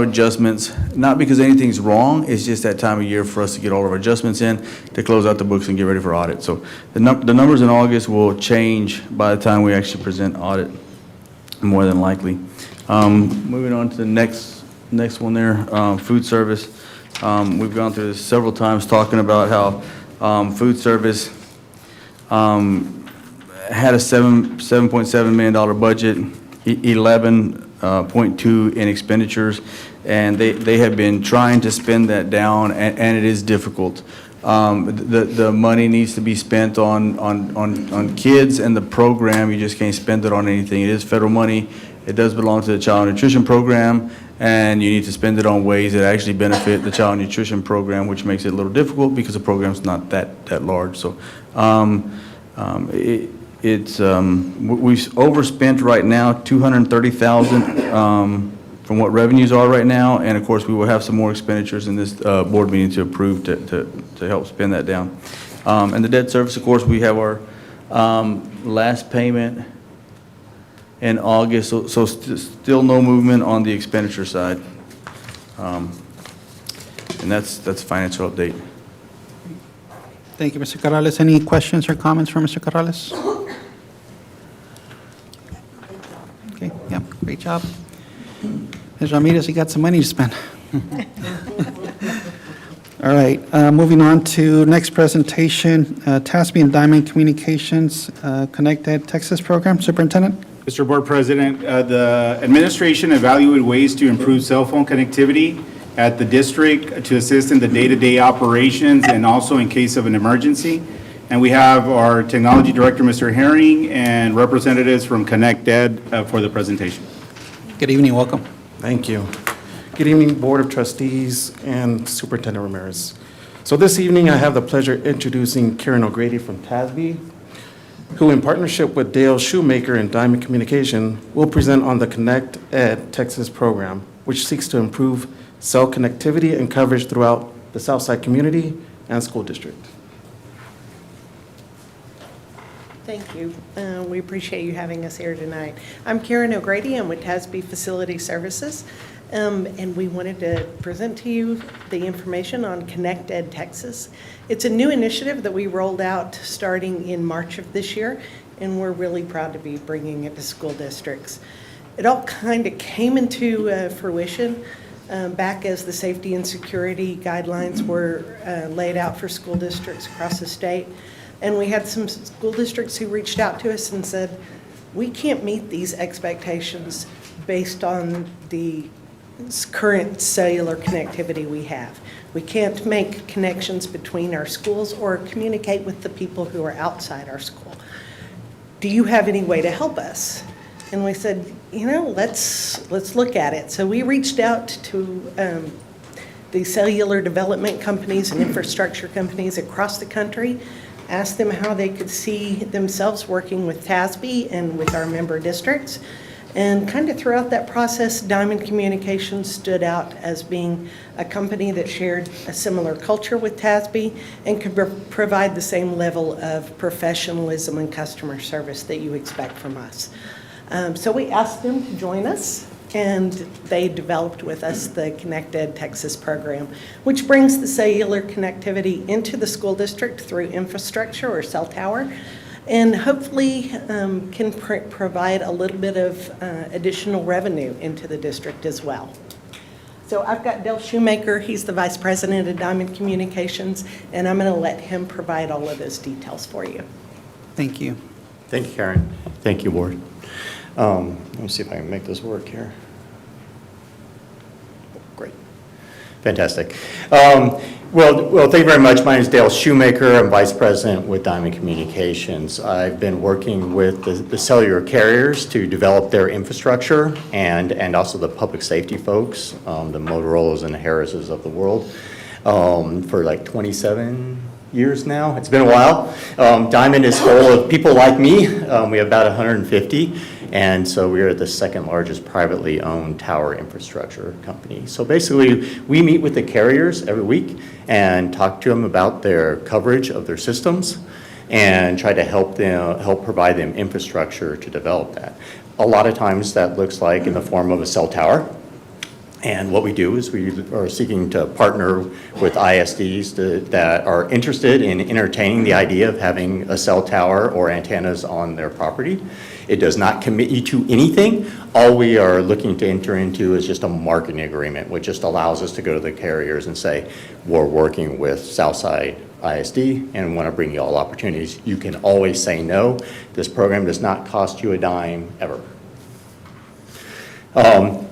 adjustments, not because anything's wrong, it's just that time of year for us to get all of our adjustments in to close out the books and get ready for audit. So the numbers in August will change by the time we actually present audit, more than likely. Moving on to the next one there, food service. We've gone through this several times talking about how food service had a $7.7 million budget, 11.2 in expenditures, and they have been trying to spend that down, and it is difficult. The money needs to be spent on kids and the program. You just can't spend it on anything. It is federal money. It does belong to the child nutrition program, and you need to spend it on ways that actually benefit the child nutrition program, which makes it a little difficult because the program's not that large. So we've overspent right now $230,000 from what revenues are right now, and of course we will have some more expenditures in this board meeting to approve to help spend that down. And the debt service, of course, we have our last payment in August, so still no movement on the expenditure side, and that's a financial update. Thank you, Mr. Corrales. Any questions or comments from Mr. Corrales? Okay, yeah, great job. Ms. Ramirez, you got some money to spend. All right, moving on to next presentation, TASB and Diamond Communications Connected Texas Program. Superintendent? Mr. Board President, the administration evaluated ways to improve cell phone connectivity at the district to assist in the day-to-day operations and also in case of an emergency. And we have our Technology Director, Mr. Herring, and representatives from Connect Ed for the presentation. Good evening, welcome. Thank you. Good evening, Board of Trustees and Superintendent Ramirez. So this evening, I have the pleasure of introducing Karen O'Grady from TASB, who in partnership with Dale Shoemaker and Diamond Communication will present on the Connect Ed Texas program, which seeks to improve cell connectivity and coverage throughout the Southside community and school district. Thank you. We appreciate you having us here tonight. I'm Karen O'Grady. I'm with TASB Facility Services, and we wanted to present to you the information on Connect Ed Texas. It's a new initiative that we rolled out starting in March of this year, and we're really proud to be bringing it to school districts. It all kind of came into fruition back as the safety and security guidelines were laid out for school districts across the state. And we had some school districts who reached out to us and said, we can't meet these expectations based on the current cellular connectivity we have. We can't make connections between our schools or communicate with the people who are outside our school. Do you have any way to help us? And we said, let's look at it. So we reached out to the cellular development companies and infrastructure companies across the country, asked them how they could see themselves working with TASB and with our member districts. And kind of throughout that process, Diamond Communications stood out as being a company that shared a similar culture with TASB and could provide the same level of professionalism and customer service that you expect from us. So we asked them to join us, and they developed with us the Connected Texas program, which brings the cellular connectivity into the school district through infrastructure or cell tower, and hopefully can provide a little bit of additional revenue into the district as well. So I've got Dale Shoemaker, he's the Vice President of Diamond Communications, and I'm going to let him provide all of those details for you. Thank you. Thank you, Karen. Thank you, Board. Let me see if I can make this work here. Great. Fantastic. Well, thank you very much. My name is Dale Shoemaker. I'm Vice President with Diamond Communications. I've been working with the cellular carriers to develop their infrastructure and also the public safety folks, the Motorola's and the Harris's of the world, for like 27 years now. It's been a while. Diamond is full of people like me. We have about 150. And so we are the second largest privately owned tower infrastructure company. So basically, we meet with the carriers every week and talk to them about their coverage of their systems and try to help provide them infrastructure to develop that. A lot of times that looks like in the form of a cell tower. And what we do is we are seeking to partner with ISDs that are interested in entertaining the idea of having a cell tower or antennas on their property. It does not commit you to anything. All we are looking to enter into is just a marketing agreement, which just allows us to go to the carriers and say, we're working with Southside ISD and want to bring you all opportunities. You can always say no. This program does not cost you a dime ever.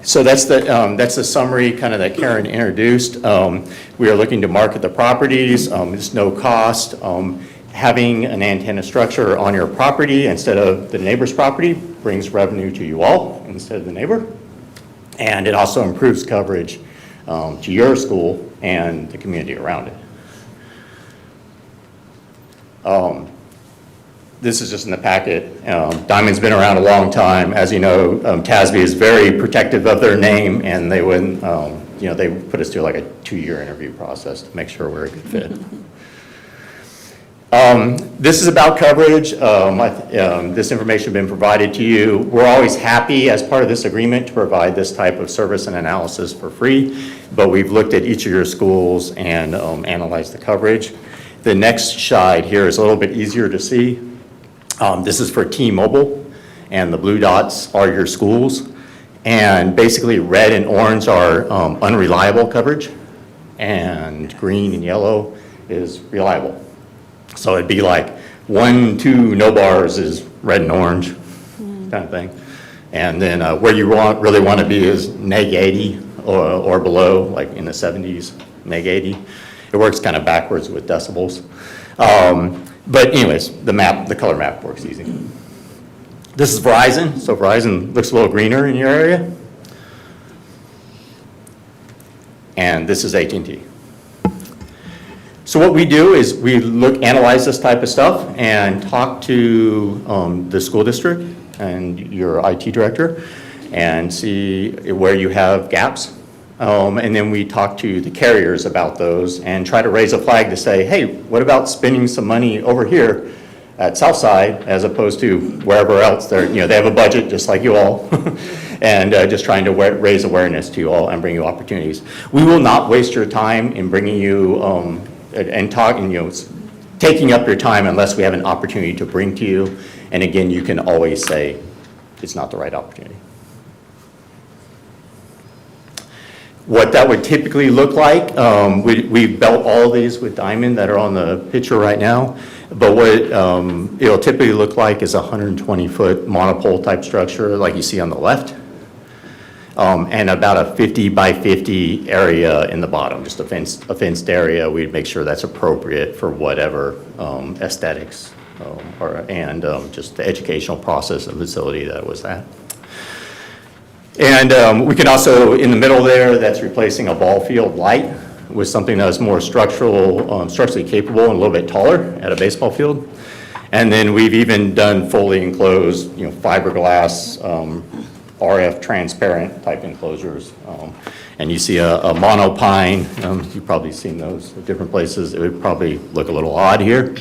So that's the summary kind of that Karen introduced. We are looking to market the properties. It's no cost. Having an antenna structure on your property instead of the neighbor's property brings revenue to you all instead of the neighbor. And it also improves coverage to your school and the community around it. This is just in the packet. Diamond's been around a long time. As you know, TASB is very protective of their name, and they wouldn't, they put us through like a 2-year interview process to make sure we're a good fit. This is about coverage. This information has been provided to you. We're always happy as part of this agreement to provide this type of service and analysis for free, but we've looked at each of your schools and analyzed the coverage. The next slide here is a little bit easier to see. This is for T-Mobile, and the blue dots are your schools. And basically red and orange are unreliable coverage, and green and yellow is reliable. So it'd be like 1, 2, no bars is red and orange kind of thing. And then where you really want to be is neg 80 or below, like in the 70s, neg 80. It works kind of backwards with decibels. But anyways, the color map works easy. This is Verizon. So Verizon looks a little greener in your area. And this is AT&T. So what we do is we analyze this type of stuff and talk to the school district and your IT director and see where you have gaps. And then we talk to the carriers about those and try to raise a flag to say, hey, what about spending some money over here at Southside as opposed to wherever else they have a budget just like you all. And just trying to raise awareness to you all and bring you opportunities. We will not waste your time in bringing you and talking, taking up your time unless we have an opportunity to bring to you. And again, you can always say it's not the right opportunity. What that would typically look like, we built all of these with diamond that are on the picture right now, but what it'll typically look like is a 120-foot monopole type structure like you see on the left, and about a 50 by 50 area in the bottom, just a fenced area. We'd make sure that's appropriate for whatever aesthetics and just the educational process of the facility that it was at. And we can also, in the middle there, that's replacing a ball field light with something that's more structurally capable and a little bit taller at a baseball field. And then we've even done fully enclosed, fiberglass, RF transparent type enclosures. And you see a monopine, you've probably seen those at different places. It would probably look a little odd here.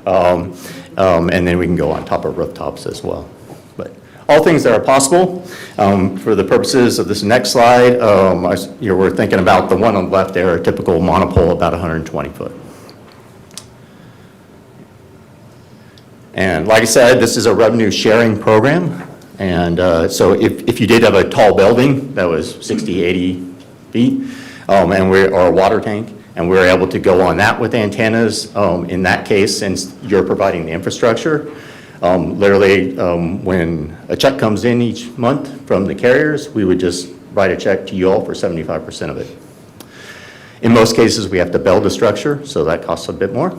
And then we can go on top of rooftops as well. But all things that are possible. For the purposes of this next slide, we're thinking about the one on the left there, a typical monopole, about 120 foot. And like I said, this is a revenue sharing program. And so if you did have a tall building that was 60, 80 feet, or a water tank, and we're able to go on that with antennas, in that case, since you're providing the infrastructure, literally, when a check comes in each month from the carriers, we would just write a check to you all for 75% of it. In most cases, we have to build the structure, so that costs a bit more.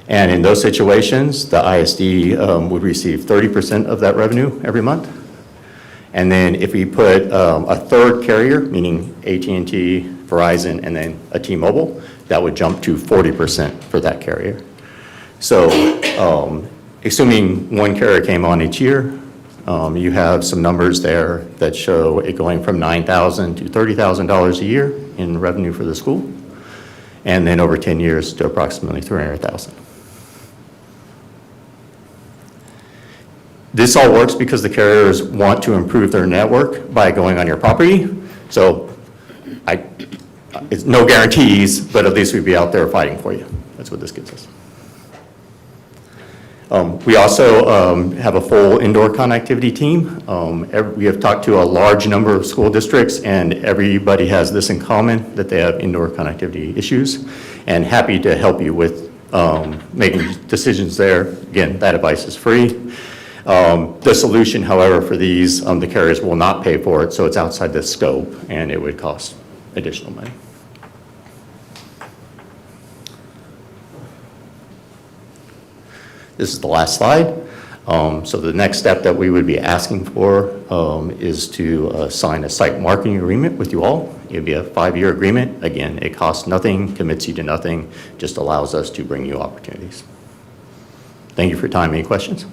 And in those situations, the ISD would receive 30% of that revenue every month. And then if we put a third carrier, meaning AT&T, Verizon, and then a T-Mobile, that would jump to 40% for that carrier. So assuming one carrier came on each year, you have some numbers there that show it going from $9,000 to $30,000 a year in revenue for the school, and then over 10 years to approximately $300,000. This all works because the carriers want to improve their network by going on your property. So it's no guarantees, but at least we'd be out there fighting for you. That's what this gives us. We also have a full indoor connectivity team. We have talked to a large number of school districts, and everybody has this in common, that they have indoor connectivity issues, and happy to help you with making decisions there. Again, that advice is free. The solution, however, for these, the carriers will not pay for it, so it's outside the scope, and it would cost additional money. This is the last slide. So the next step that we would be asking for is to sign a site marketing agreement with you all. It would be a 5-year agreement. Again, it costs nothing, commits you to nothing, just allows us to bring you opportunities. Thank you for your time. Any questions?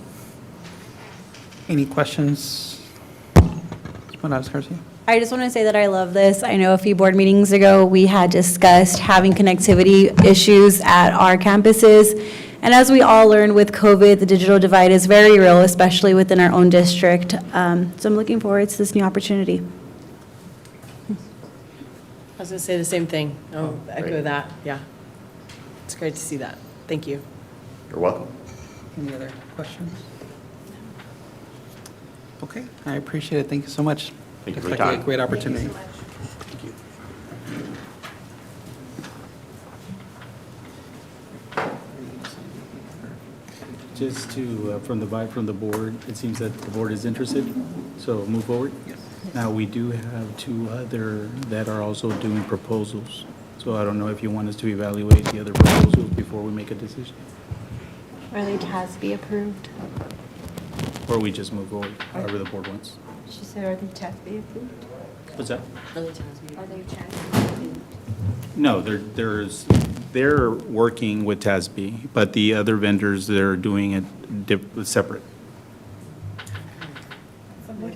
Any questions? Morales Garcia? I just want to say that I love this. I know a few board meetings ago, we had discussed having connectivity issues at our campuses. And as we all learned with COVID, the digital divide is very real, especially within our own district. So I'm looking forward to this new opportunity. I was going to say the same thing. I'll echo that. Yeah. It's great to see that. Thank you. You're welcome. Any other questions? Okay, I appreciate it. Thank you so much. Thank you for Looks your like time. a great opportunity. Thank you. Just to, from the vibe from the board, it seems that the board is interested, so move forward. Yes. Now, we do have 2 other that are also doing proposals, so I don't know if you want us to evaluate the other proposals before we make a decision, Are they TASB approved? or we just move forward, however the board wants. She said, are they TASB approved? What's that? Are they TASB? No, they're working with TASB, but the other vendors, they're doing it separate. What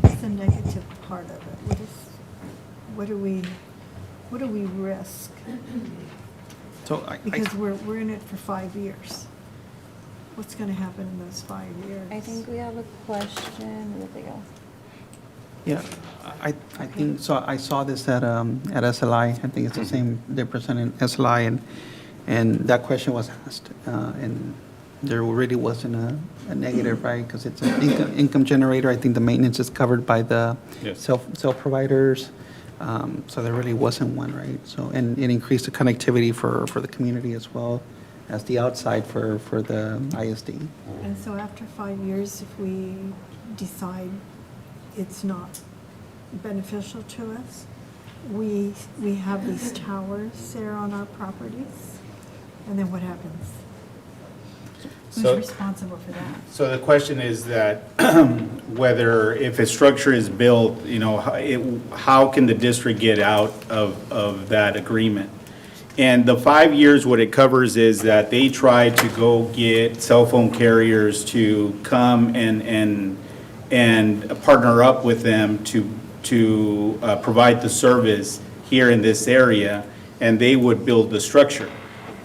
is the negative part of it? What do we risk? So Because we're in it for 5 years. What's going to happen in those 5 years? I think we have a question. Where did they go? yeah, I think, so I saw this at SLI. I think it's the same, they're presenting SLI, and that question was asked. And there really wasn't a negative, right? Because it's an income generator. I think the maintenance is covered by the Yes. self-providers. So there really wasn't one, right? So, and it increased the connectivity for the community as well as the outside for the ISD. And so after 5 years, if we decide it's not beneficial to us, we have these towers there on our properties, and then what happens? Who's So- responsible for that? So the question is that whether, if a structure is built, how can the district get out of that agreement? And the 5 years, what it covers is that they try to go get cell phone carriers to come and partner up with them to provide the service here in this area, and they would build the structure.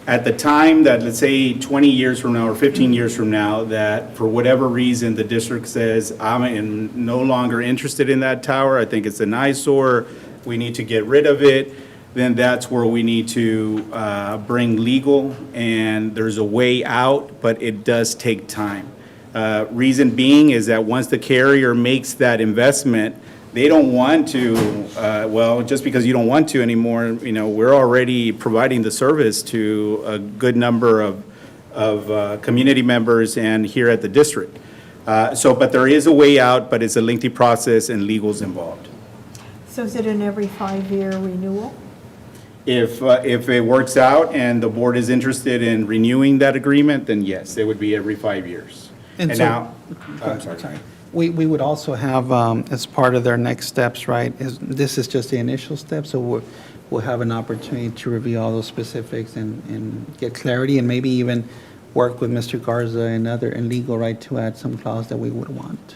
At the time that, let's say, 20 years from now or 15 years from now, that for whatever reason, the district says, I'm no longer interested in that tower, I think it's an eyesore, we need to get rid of it, then that's where we need to bring legal, and there's a way out, but it does take time. Reason being is that once the carrier makes that investment, they don't want to, just because you don't want to anymore, we're already providing the service to a good number of community members and here at the district. But there is a way out, but it's a lengthy process and legal's involved. So is it an every 5-year renewal? If it works out and the board is interested in renewing that agreement, then yes, it would be every 5 years. And And so- now, I'm sorry. We would also have, as part of their next steps, right, this is just the initial step, so we'll have an opportunity to review all those specifics and get clarity, and maybe even work with Mr. Garza and legal, right, to add some clause that we would want.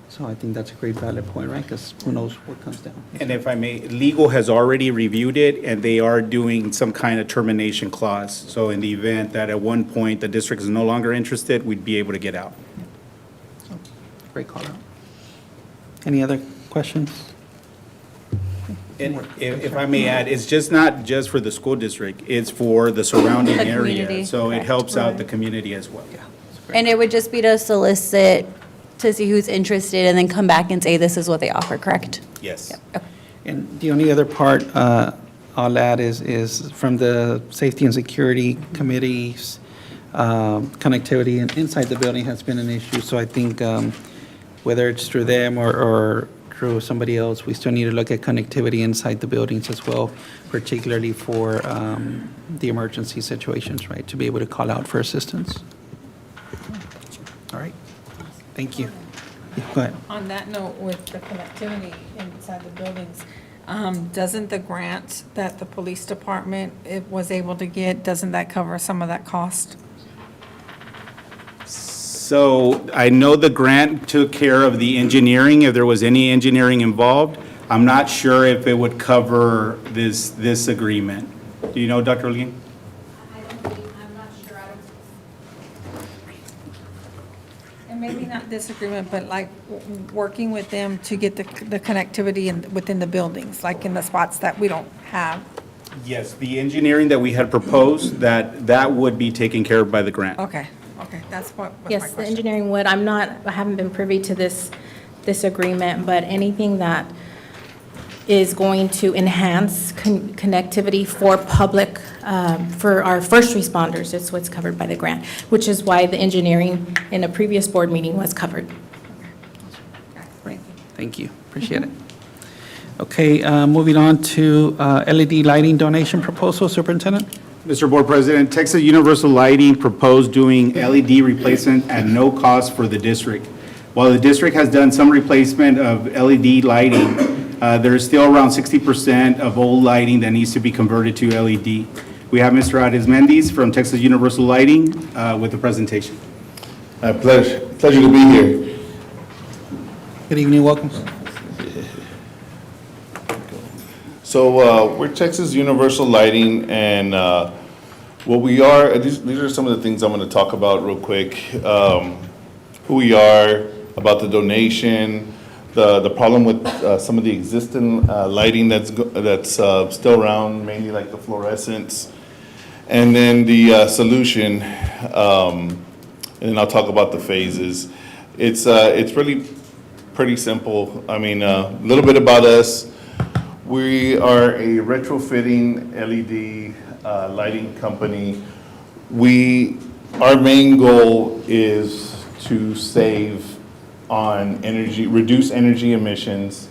So I think that's a great valid point, right, because who knows what comes down. And if I may, legal has already reviewed it, and they are doing some kind of termination clause. So in the event that at one point the district is no longer interested, we'd be able to get out. Great call out. Any other questions? And if I may add, it's just not just for the school district, it's for the surrounding The area. community, So it correct. helps out the community as well. And it would just be to solicit, to see who's interested, and then come back and say, this is what they offer, correct? Yes. And the only other part I'll add is from the Safety and Security Committee's connectivity inside the building has been an issue. So I think whether it's through them or through somebody else, we still need to look at connectivity inside the buildings as well, particularly for the emergency situations, right, to be able to call out for assistance. All right, thank you. Go ahead. On that note, with the connectivity inside the buildings, doesn't the grant that the police department was able to get, doesn't that cover some of that cost? So I know the grant took care of the engineering, if there was any engineering involved. I'm not sure if it would cover this agreement. Do you know, Dr. Olguin? I'm not sure. And maybe not this agreement, but like working with them to get the connectivity within the buildings, like in the spots that we don't have. Yes, the engineering that we had proposed, that would be taken care of by the grant. Okay, that's what was my Yes, the question. engineering would. I haven't been privy to this agreement, but anything that is going to enhance connectivity for public, for our first responders, is what's covered by the grant, which is why the engineering in a previous board meeting was covered. Great, thank you, appreciate it. Okay, moving on to LED lighting donation proposal, Superintendent? Mr. Board President, Texas Universal Lighting proposed doing LED replacement at no cost for the district. While the district has done some replacement of LED lighting, there is still around 60% of old lighting that needs to be converted to LED. We have Mr. Arizmendiz from Texas Universal Lighting with the presentation. Pleasure to be here. Good evening, welcome. So we're Texas Universal Lighting, and what we are, these are some of the things I'm going to talk about real quick. Who we are, about the donation, the problem with some of the existing lighting that's still around, mainly like the fluorescents, and then the solution. and then I'll talk about the phases. It's really pretty simple. I mean, a little bit about us. We are a retrofitting LED lighting company. Our main goal is to save on energy, reduce energy emissions,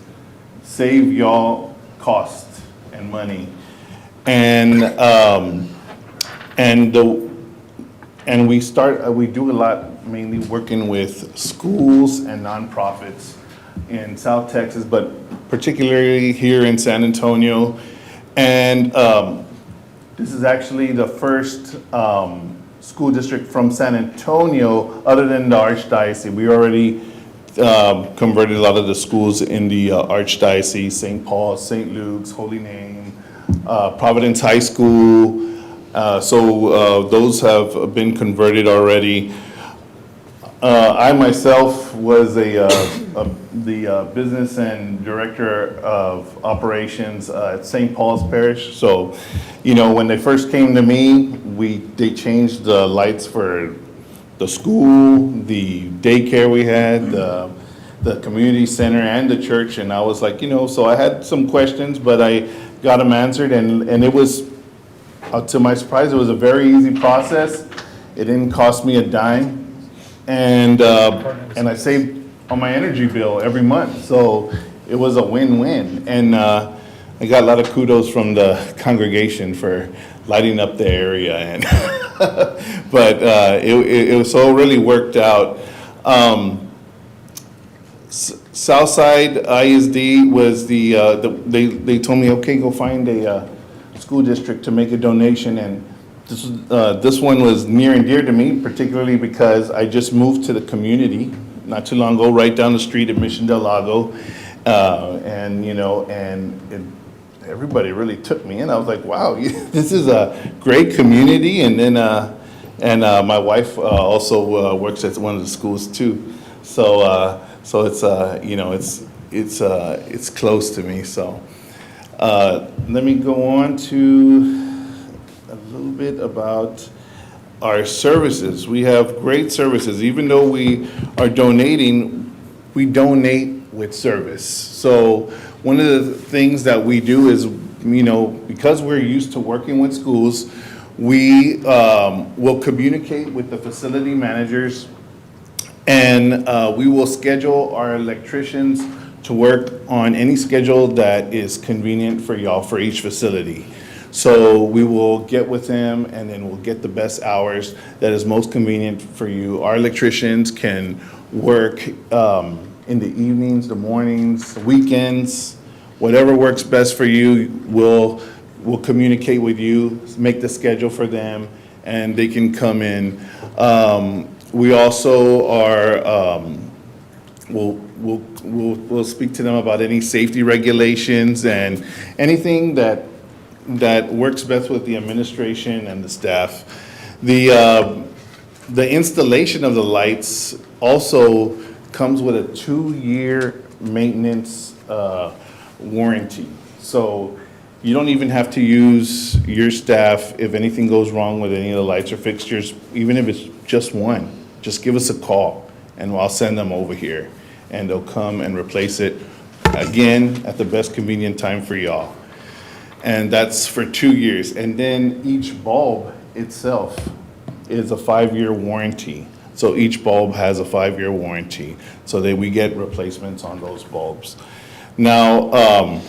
save y'all cost and money. And we do a lot, mainly working with schools and nonprofits in South Texas, but particularly here in San Antonio. And this is actually the first school district from San Antonio, other than the Archdiocese. We already converted a lot of the schools in the Archdiocese, St. Paul's, St. Luke's, Holy Name, Providence High School. So those have been converted already. I myself was the business and director of operations at St. Paul's Parish. So, you know, when they first came to me, they changed the lights for the school, the daycare we had, the community center, and the church. And I was like, you know, so I had some questions, but I got them answered, and it was, to my surprise, it was a very easy process. It didn't cost me a dime. And I saved on my energy bill every month, so it was a win-win. And I got a lot of kudos from the congregation for lighting up the area, and but it was so really worked out. Southside ISD was they told me, okay, go find a school district to make a donation, and this one was near and dear to me, particularly because I just moved to the community not too long ago, right down the street at Mission Del Lago, and you know, everybody really took me in. I was like, wow, this is a great community. And then my wife also works at one of the schools too, so it's you know, it's close to me. So let me go on to a little bit about our services. We have great services. Even though we are donating, we donate with service. So one of the things that we do is, you know, because we're used to working with schools, we will communicate with the facility managers, and we will schedule our electricians to work on any schedule that is convenient for y'all for each facility. So we will get with them, and then we'll get the best hours that is most convenient for you. Our electricians can work in the evenings, the mornings, weekends, whatever works best for you. We'll communicate with you, make the schedule for them, and they can come in. We also are, we'll speak to them about any safety regulations and anything that works best with the administration and the staff. The installation of the lights also comes with a 2-year maintenance warranty. So you don't even have to use your staff if anything goes wrong with any of the lights or fixtures, even if it's just one. Just give us a call, and I'll send them over here, and they'll come and replace it, again, at the best convenient time for y'all. And that's for 2 years. And then each bulb itself is a 5-year warranty. So each bulb has a 5-year warranty, so that we get replacements on those bulbs. Now,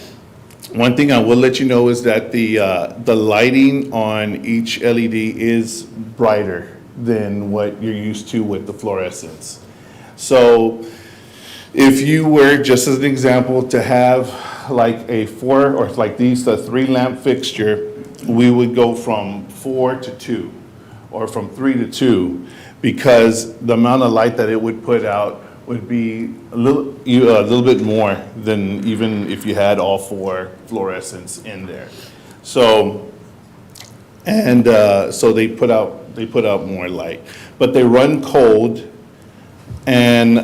one thing I will let you know is that the lighting on each LED is brighter than what you're used to with the fluorescents. So if you were, just as an example, to have like a 4, or like these, the 3 lamp fixture, we would go from 4 to 2, or from 3 to 2, because the amount of light that it would put out would be a little bit more than even if you had all 4 fluorescents in there. So, and so they put out more light, but they run cold, and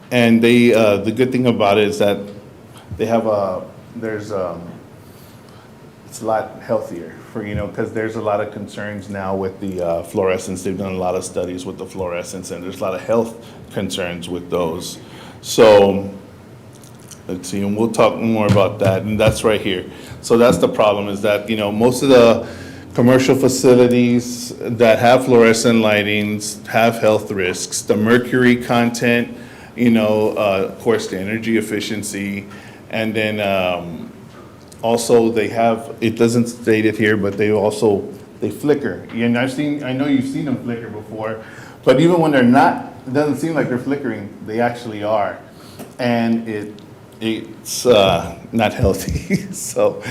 they the good thing about it is that they have there's it's a lot healthier for, because there's a lot of concerns now with the fluorescents. They've done a lot of studies with the fluorescents, and there's a lot of health concerns with those. So, let's see, and we'll talk more about that, and that's right here. So that's the problem, is that, most of the commercial facilities that have fluorescent lightings have health risks. The mercury content, of course, the energy efficiency, and then also they have, it doesn't state it here, but they flicker. And I know you've seen them flicker before, but even when they're not, it doesn't seem like they're flickering, they actually are. And it's not healthy. So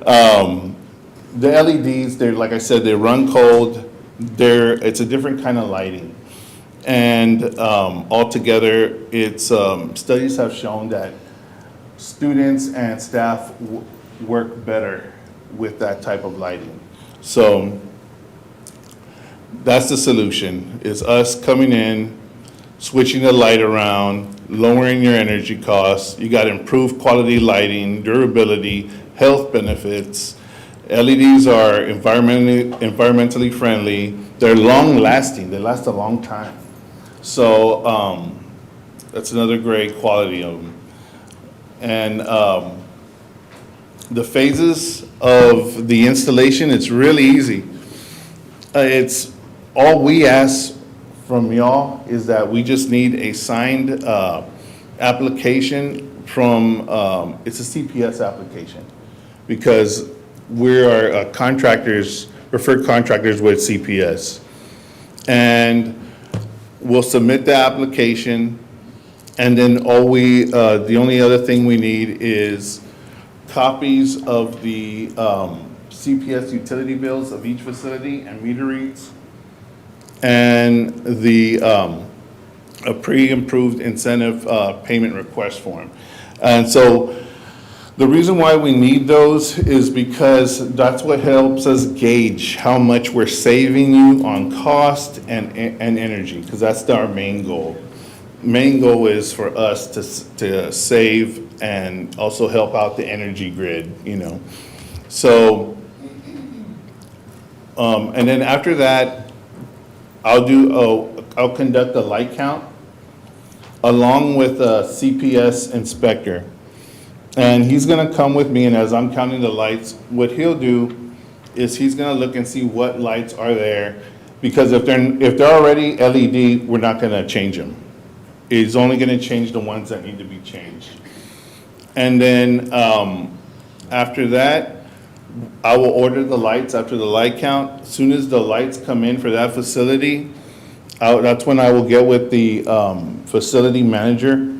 the LEDs, they're, like I said, they run cold. It's a different kind of lighting. And altogether, studies have shown that students and staff work better with that type of lighting. So that's the solution, is us coming in, switching the light around, lowering your energy costs. You got improved quality lighting, durability, health benefits. LEDs are environmentally friendly. They're long lasting. They last a long time. So that's another great quality of them. And the phases of the installation, it's really easy. It's all we ask from y'all is that we just need a signed application from, it's a CPS application, because we are contractors, preferred contractors with CPS. And we'll submit the application, and then the only other thing we need is copies of the CPS utility bills of each facility and meter reads, and a pre-approved incentive payment request form. And so the reason why we need those is because that's what helps us gauge how much we're saving you on cost and energy, because that's our main goal. Main goal is for us to save and also help out the energy grid, So, and then after that, I'll conduct a light count along with a CPS inspector. And he's gonna come with me, and as I'm counting the lights, what he'll do is he's gonna look and see what lights are there, because if they're already LED, we're not gonna change them. He's only gonna change the ones that need to be changed. And then after that, I will order the lights after the light count. As soon as the lights come in for that facility, that's when I will get with the facility manager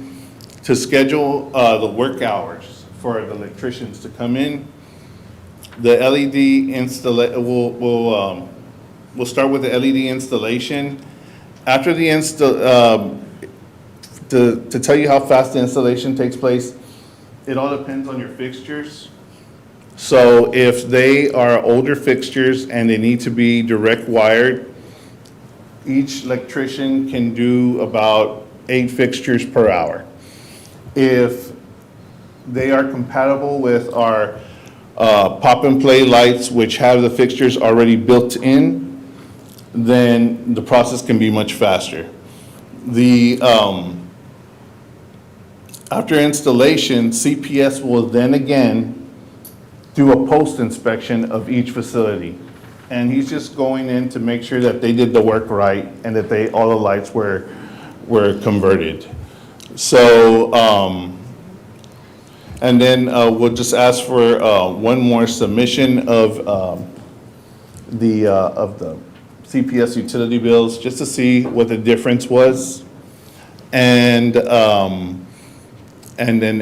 to schedule the work hours for the electricians to come in. The LED we'll start with the LED installation. After the to tell you how fast the installation takes place, it all depends on your fixtures. So if they are older fixtures and they need to be direct wired, each electrician can do about 8 fixtures per hour. If they are compatible with our pop and play lights, which have the fixtures already built in, then the process can be much faster. After installation, CPS will then again do a post inspection of each facility. And he's just going in to make sure that they did the work right and that all the lights were converted. So, and then we'll just ask for one more submission of the CPS utility bills, just to see what the difference was. And then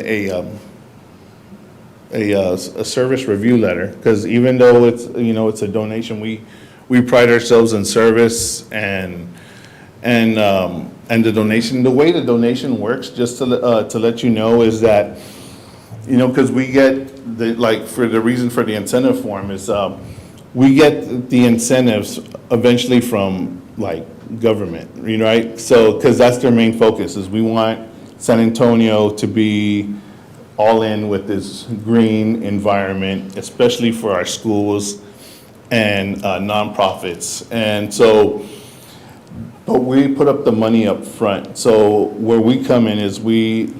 a service review letter, because even though it's a donation, we pride ourselves in service and the donation. The way the donation works, just to let you know, is that because we get for the reason for the incentive form is we get the incentives eventually from government, right? So because that's their main focus, is we want San Antonio to be all in with this green environment, especially for our schools and nonprofits. And so, but we put up the money up front. So where we come in is we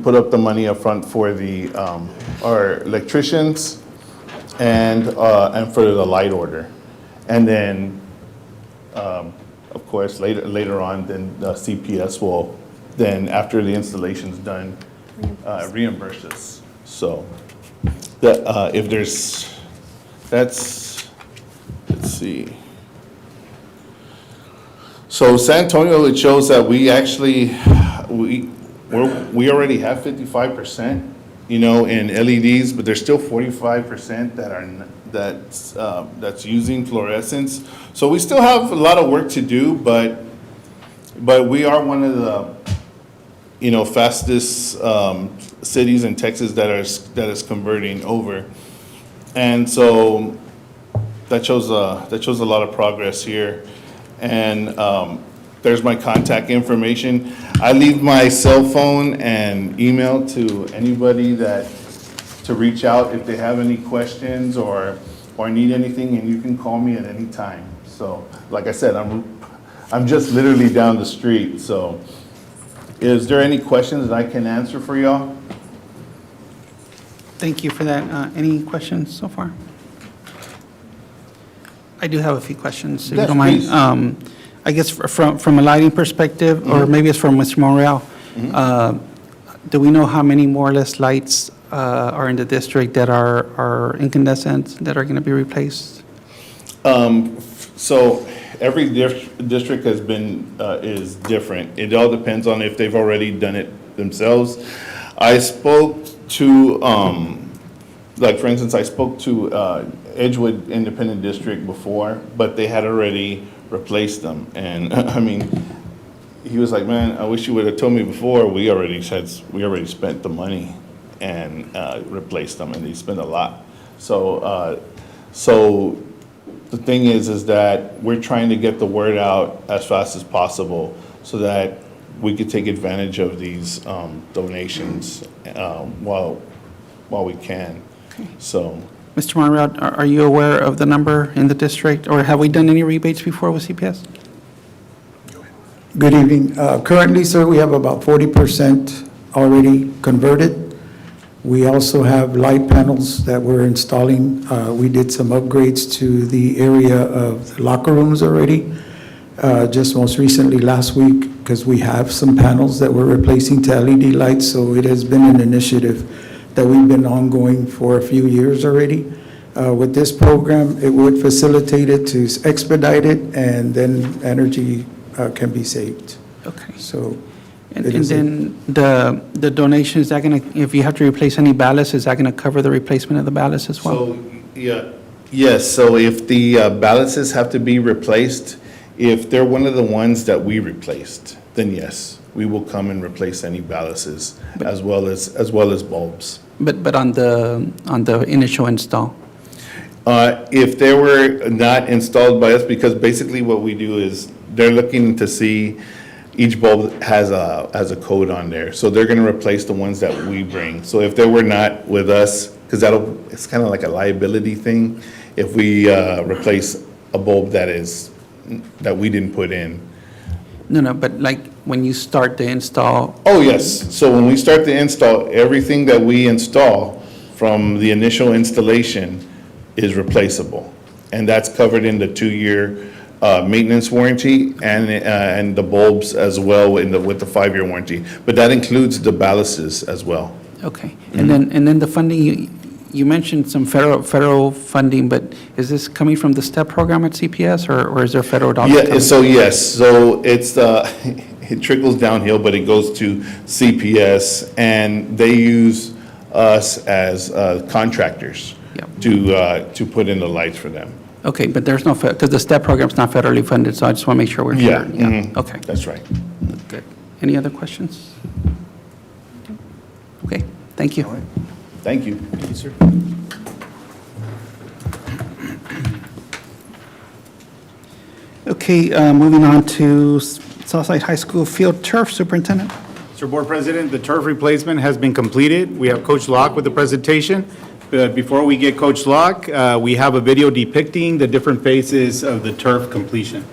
put up the money up front for the, our electricians and for the light order. And then, of course, later on, then the CPS will, then after the installation's done, reimburse us. So, that, if there's, that's, let's see. So San Antonio, it shows that we actually, we already have 55%, you know, in LEDs, but there's still 45% that are, that's using fluorescents. So we still have a lot of work to do, but we are one of the, you know, fastest cities in Texas that is converting over. And so that shows a lot of progress here. And there's my contact information. I leave my cell phone and email to anybody to reach out if they have any questions or need anything, and you can call me at any time. So, like I said, I'm just literally down the street. So, is there any questions that I can answer for y'all? Thank you for that. Any questions so far? I do have a few questions, if you Yes, don't mind. please. I guess from a lighting perspective, or maybe it's from Mr. Morel, do we know how many more or less lights are in the district that are incandescent, that are going to be replaced? So every district has been, is different. It all depends on if they've already done it themselves. I spoke to, like for instance, I spoke to Edgewood Independent District before, but they had already replaced them. And I mean, he was like, man, I wish you would have told me before. We already spent the money and replaced them, and they spent a lot. So, so the thing is that we're trying to get the word out as fast as possible so that we could take advantage of these donations while we can. So. Mr. Monreal, are you aware of the number in the district, or have we done any rebates before with CPS? Good evening. Currently, sir, we have about 40% already converted. We also have light panels that we're installing. We did some upgrades to the area of the locker rooms already, just most recently last week, because we have some panels that we're replacing to LED lights, so it has been an initiative that we've been ongoing for a few years already. With this program, it would facilitate it to expedite it, and then energy can be saved. Okay. So. And then the donation, is that going to, if you have to replace any ballasts, is that going to cover the replacement of the ballasts as well? So, yeah, yes, so if the ballasts have to be replaced, if they're one of the ones that we replaced, then yes, we will come and replace any ballasts as well as bulbs. But on the initial install? If they were not installed by us, because basically what we do is they're looking to see each bulb has a code on there. So they're going to replace the ones that we bring. So if they were not with us, because it's kind of like a liability thing, if we replace a bulb that we didn't put in. No, but like when you start the install? Oh, yes. So when we start the install, everything that we install from the initial installation is replaceable. And that's covered in the 2-year maintenance warranty and the bulbs as well with the 5-year warranty. But that includes the ballasts as well. Okay. And then the funding, you mentioned some federal funding, but is this coming from the STEP program at CPS, or is there federal dollars? Yeah, so yes, so it's it trickles downhill, but it goes to CPS, and they use us as contractors to put in the lights for them. Okay, but there's no, because the STEP program's not federally funded, so I just want to make sure we're clear. Yeah, Okay. that's right. Good. Any other questions? Okay, thank you. All right. Thank you. Thank you, sir. Okay, moving on to Southside High School Field Turf Superintendent. Mr. Board President, the turf replacement has been completed. We have Coach Locke with the presentation. But before we get Coach Locke, we have a video depicting the different phases of the turf completion.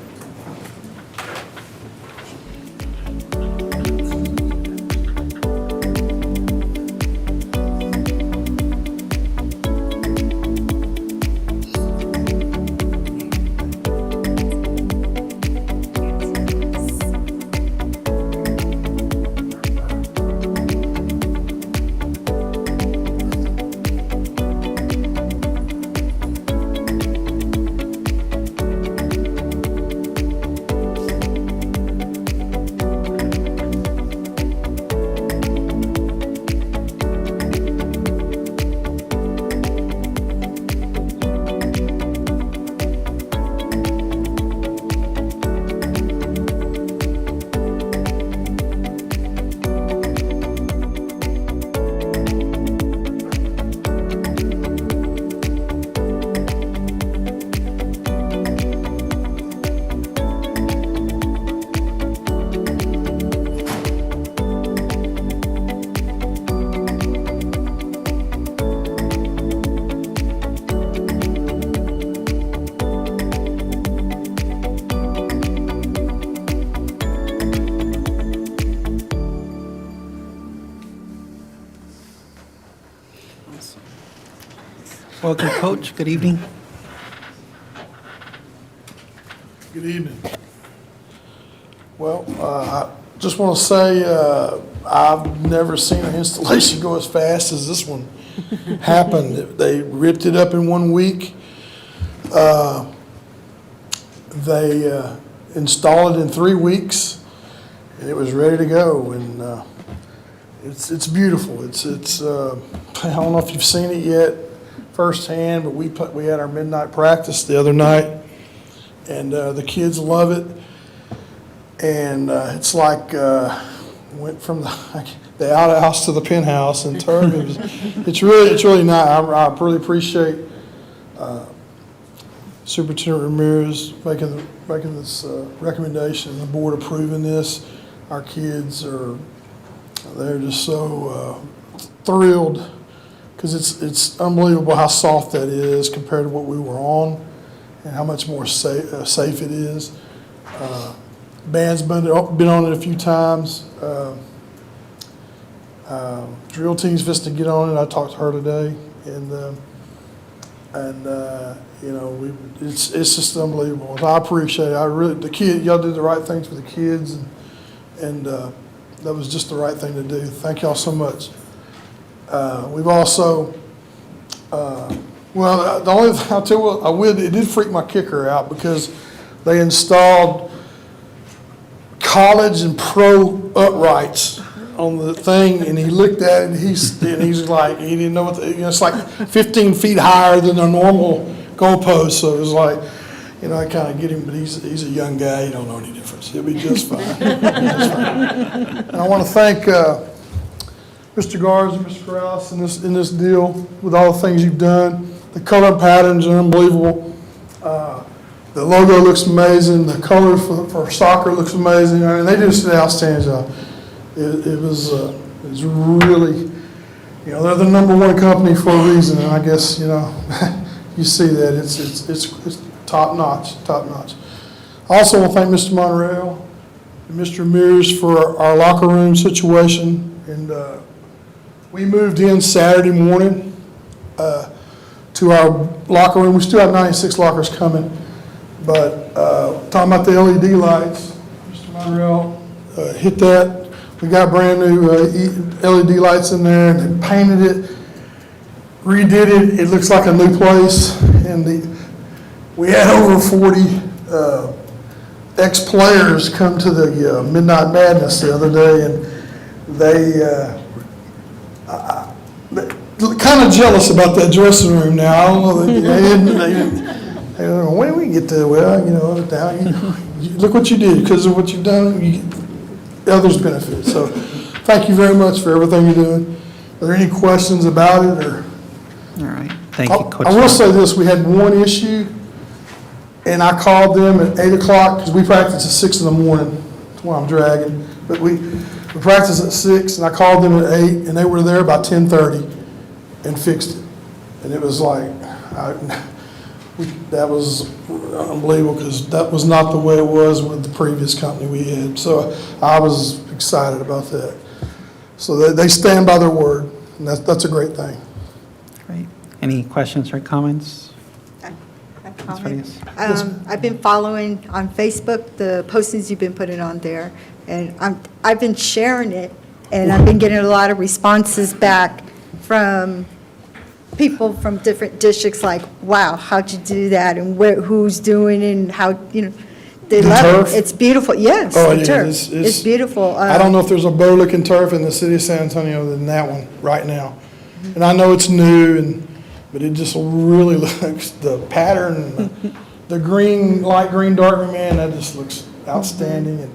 Welcome, Coach. Good evening. Good evening. Well, I just want to say I've never seen an installation go as fast as this one happened. They ripped it up in 1 week. They installed it in 3 weeks, and it was ready to go. And it's beautiful. It's I don't know if you've seen it yet firsthand, but we had our midnight practice the other night, and the kids love it. And it's like went from the outhouse to the penthouse in turf. It's really nice. I really appreciate Superintendent Ramirez making this recommendation, the board approving this. Our kids they're just so thrilled, because it's unbelievable how soft that is compared to what we were on, and how much more safe it is. Band's been on it a few times. Drill team's just to get on it. I talked to her today, and it's just unbelievable. I appreciate it. Y'all did the right things for the kids, and that was just the right thing to do. Thank y'all so much. We've also, the only thing I'll tell you, it did freak my kicker out, because they installed college and pro uprights on the thing, and he looked at it, and he's like, he didn't know it's like 15 feet higher than a normal goalpost, so it was like, I kind of get him, but he's a young guy, he don't know any difference. He'll be just fine. And I want to thank Mr. Garza and Mr. Krause in this deal, with all the things you've done. The color patterns are unbelievable. The logo looks amazing. The color for soccer looks amazing. I mean, they just did an outstanding job. It was really, they're the #1 company for a reason, and I guess, you see that it's top notch. I also want to thank Mr. Monreal and Mr. Ramirez for our locker room situation. And we moved in Saturday morning to our locker room. We still have 96 lockers coming, but talking about the LED lights, Mr. Monreal hit that. We got brand new LED lights in there, and they painted it, redid it. It looks like a new place. And we had over 40 ex-players come to the Midnight Madness the other day, and they kind of jealous about that dressing room now. I don't know. They don't know, when do we get to, look what you did. Because of what you've done, you get others benefit. So thank you very much for everything you're doing. Are there any questions about it? Or? All right. Thank you, Coach. I will say this. We had one issue, and I called them at 8 o'clock, because we practice at 6 in the morning. That's why I'm dragging. But We practiced at 6, and I called them at 8, and they were there about 10:30 and fixed it. And it was like, that was unbelievable, because that was not the way it was with the previous company we had. So I was excited about that. So they stand by their word, and that's a great thing. Great. Any questions or comments? Comment. Yes. I've been following on Facebook the postings you've been putting on there, and I've been sharing it, and I've been getting a lot of responses back from people from different districts, like, wow, how'd you do that, and who's doing it, and how, they The love turf? it. It's beautiful, yes, Oh, the yeah, turf. it's- It's beautiful. I don't know if there's a better-looking turf in the city of San Antonio than that one right now. And I know it's new, but it just really looks, the pattern, the green, light green, dark green, man, that just looks outstanding.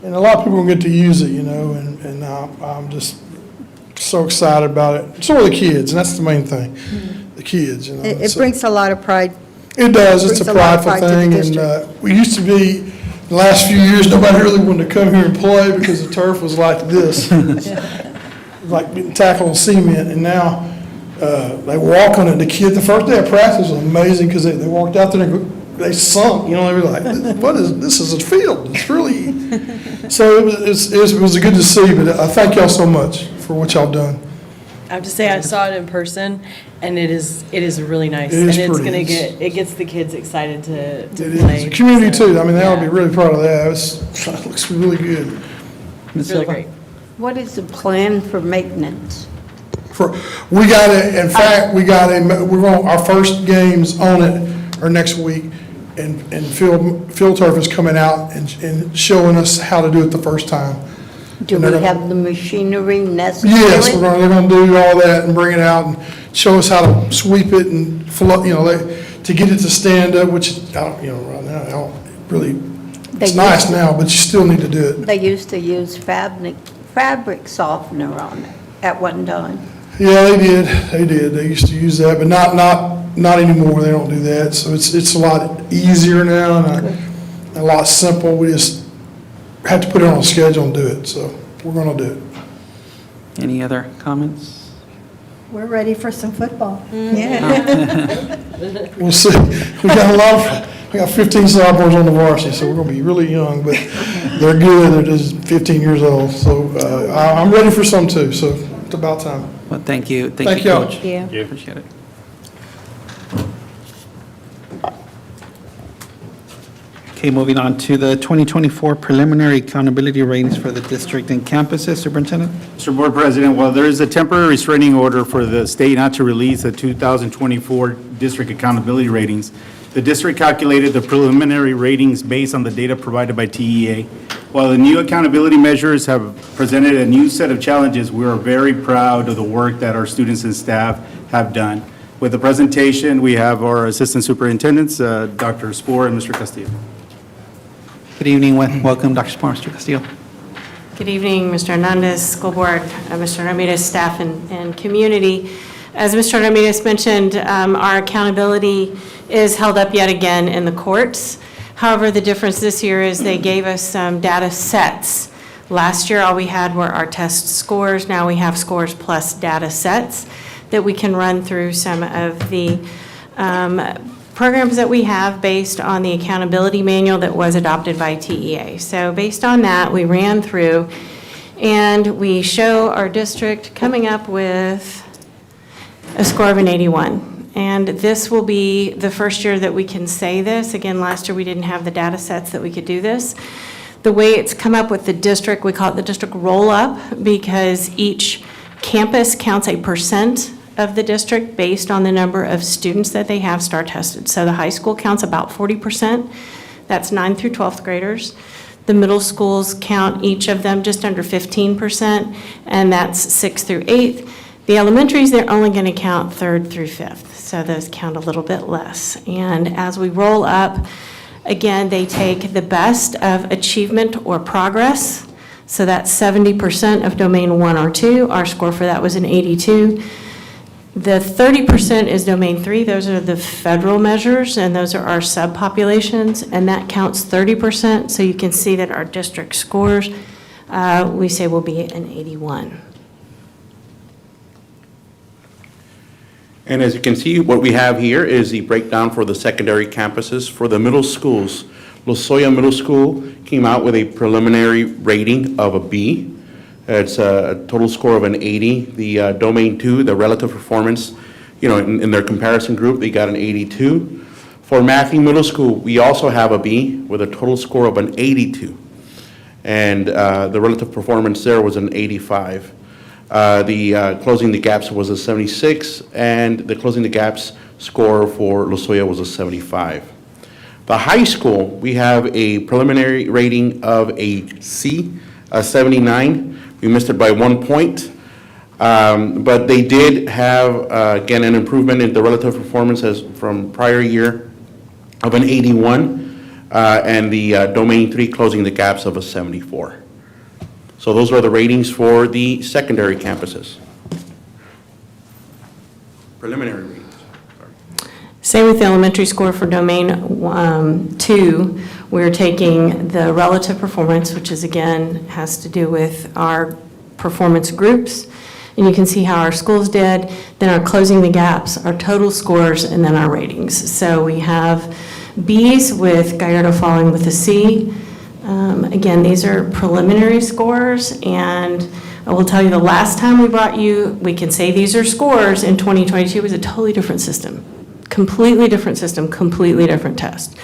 And a lot of people will get to use it, and I'm just so excited about it. So are the kids, and that's the main thing, the kids, It So- brings a lot of pride. It does, it's brings a a lot of prideful pride to the thing, and district. we used to be, the last few years, nobody really wanted to come here and play because the turf was like this. Like being tackled on cement, and now they walk on it. The kid, the first day of practice was amazing, because they walked out there and they sunk, they were like, what is, this is a field, it's really, so it was good to see, but I thank y'all so much for what y'all done. I have to say, I saw it in person, and it is really nice. It is And it's pretty. it gets the kids excited to It play. is, the community so, too, I mean, they ought to be yeah. really proud of that, it looks really good. It's really great. What is the plan for maintenance? We got in fact, we're on, our first games on it are next week, and Field Turf is coming out and showing us how to do it the first time. Do And we they're gonna- have the machinery necessary? Yes, they're gonna do all that and bring it out and show us how to sweep it and flood, to get it to stand up, which, right now, I don't really, it's They nice used- now, but you still need to do it. They used to use fabric softener on it at one time. Yeah, they did. They used to use that, but not anymore. They don't do that. So it's a lot easier now and a lot simple. We just had to put it on a schedule and do it, so we're gonna do it. Any other comments? We're ready for some football. Yeah. We'll see. We got 15 sophomores on the varsity, so we're gonna be really young, but they're good. They're just 15 years old. So I'm ready for some too, so it's about time. Well, thank you. Thank you, y'all. Coach. Thank you. Appreciate it. Okay, moving on to the 2024 preliminary accountability ratings for the district and campuses. Superintendent? Mr. Board President, while there is a temporary restraining order for the state not to release the 2024 district accountability ratings, the district calculated the preliminary ratings based on the data provided by TEA. While the new accountability measures have presented a new set of challenges, we are very proud of the work that our students and staff have done. With the presentation, we have our assistant superintendents, Dr. Spoor and Mr. Castillo. Good evening. Welcome, Dr. Spohr, Mr. Castillo. Good evening, Mr. Hernandez, School Board, Mr. Ramirez, staff, and community. As Mr. Ramirez mentioned, our accountability is held up yet again in the courts. However, the difference this year is they gave us some data sets. Last year, all we had were our test scores. Now we have scores plus data sets that we can run through some of the programs that we have based on the accountability manual that was adopted by TEA. So based on that, we ran through and we show our district coming up with a score of an 81. And this will be the first year that we can say this. Again, last year we didn't have the data sets that we could do this. The way it's come up with the district, we call it the district roll-up, because each campus counts a % of the district based on the number of students that they have STAR tested. So the high school counts about 40%. That's 9th through 12th graders. The middle schools count each of them just under 15%, and that's 6th through 8th. The elementaries, they're only going to count 3rd through 5th, so those count a little bit less. And as we roll up, again, they take the best of achievement or progress. So that's 70% of domain 1 or 2. Our score for that was an 82. The 30% is domain 3. Those are the federal measures, and those are our subpopulations, and that counts 30%. So you can see that our district scores we say will be an 81. And as you can see, what we have here is the breakdown for the secondary campuses. For the middle schools, Lozoya Middle School came out with a preliminary rating of a B. It's a total score of an 80. The Domain 2, the relative performance, in their comparison group, they got an 82. For Matthew Middle School, we also have a B with a total score of an 82. And the relative performance there was an 85. The Closing the Gaps was a 76, and the Closing the Gaps score for Lozoya was a 75. The high school, we have a preliminary rating of a C, a 79. We missed it by 1 point. But they did have, again, an improvement in the relative performance as from prior year of an 81, and the Domain 3 Closing the Gaps of a 74. So those are the ratings for the secondary campuses. Preliminary ratings. Same with the elementary score for Domain 2. We're taking the relative performance, which is, again, has to do with our performance groups. And you can see how our schools did, then our Closing the Gaps, our total scores, and then our ratings. So we have Bs with Gallardo falling with a C. Again, these are preliminary scores, and I will tell you the last time we can say these are scores in 2022 was a totally different system. Completely different system, completely different test.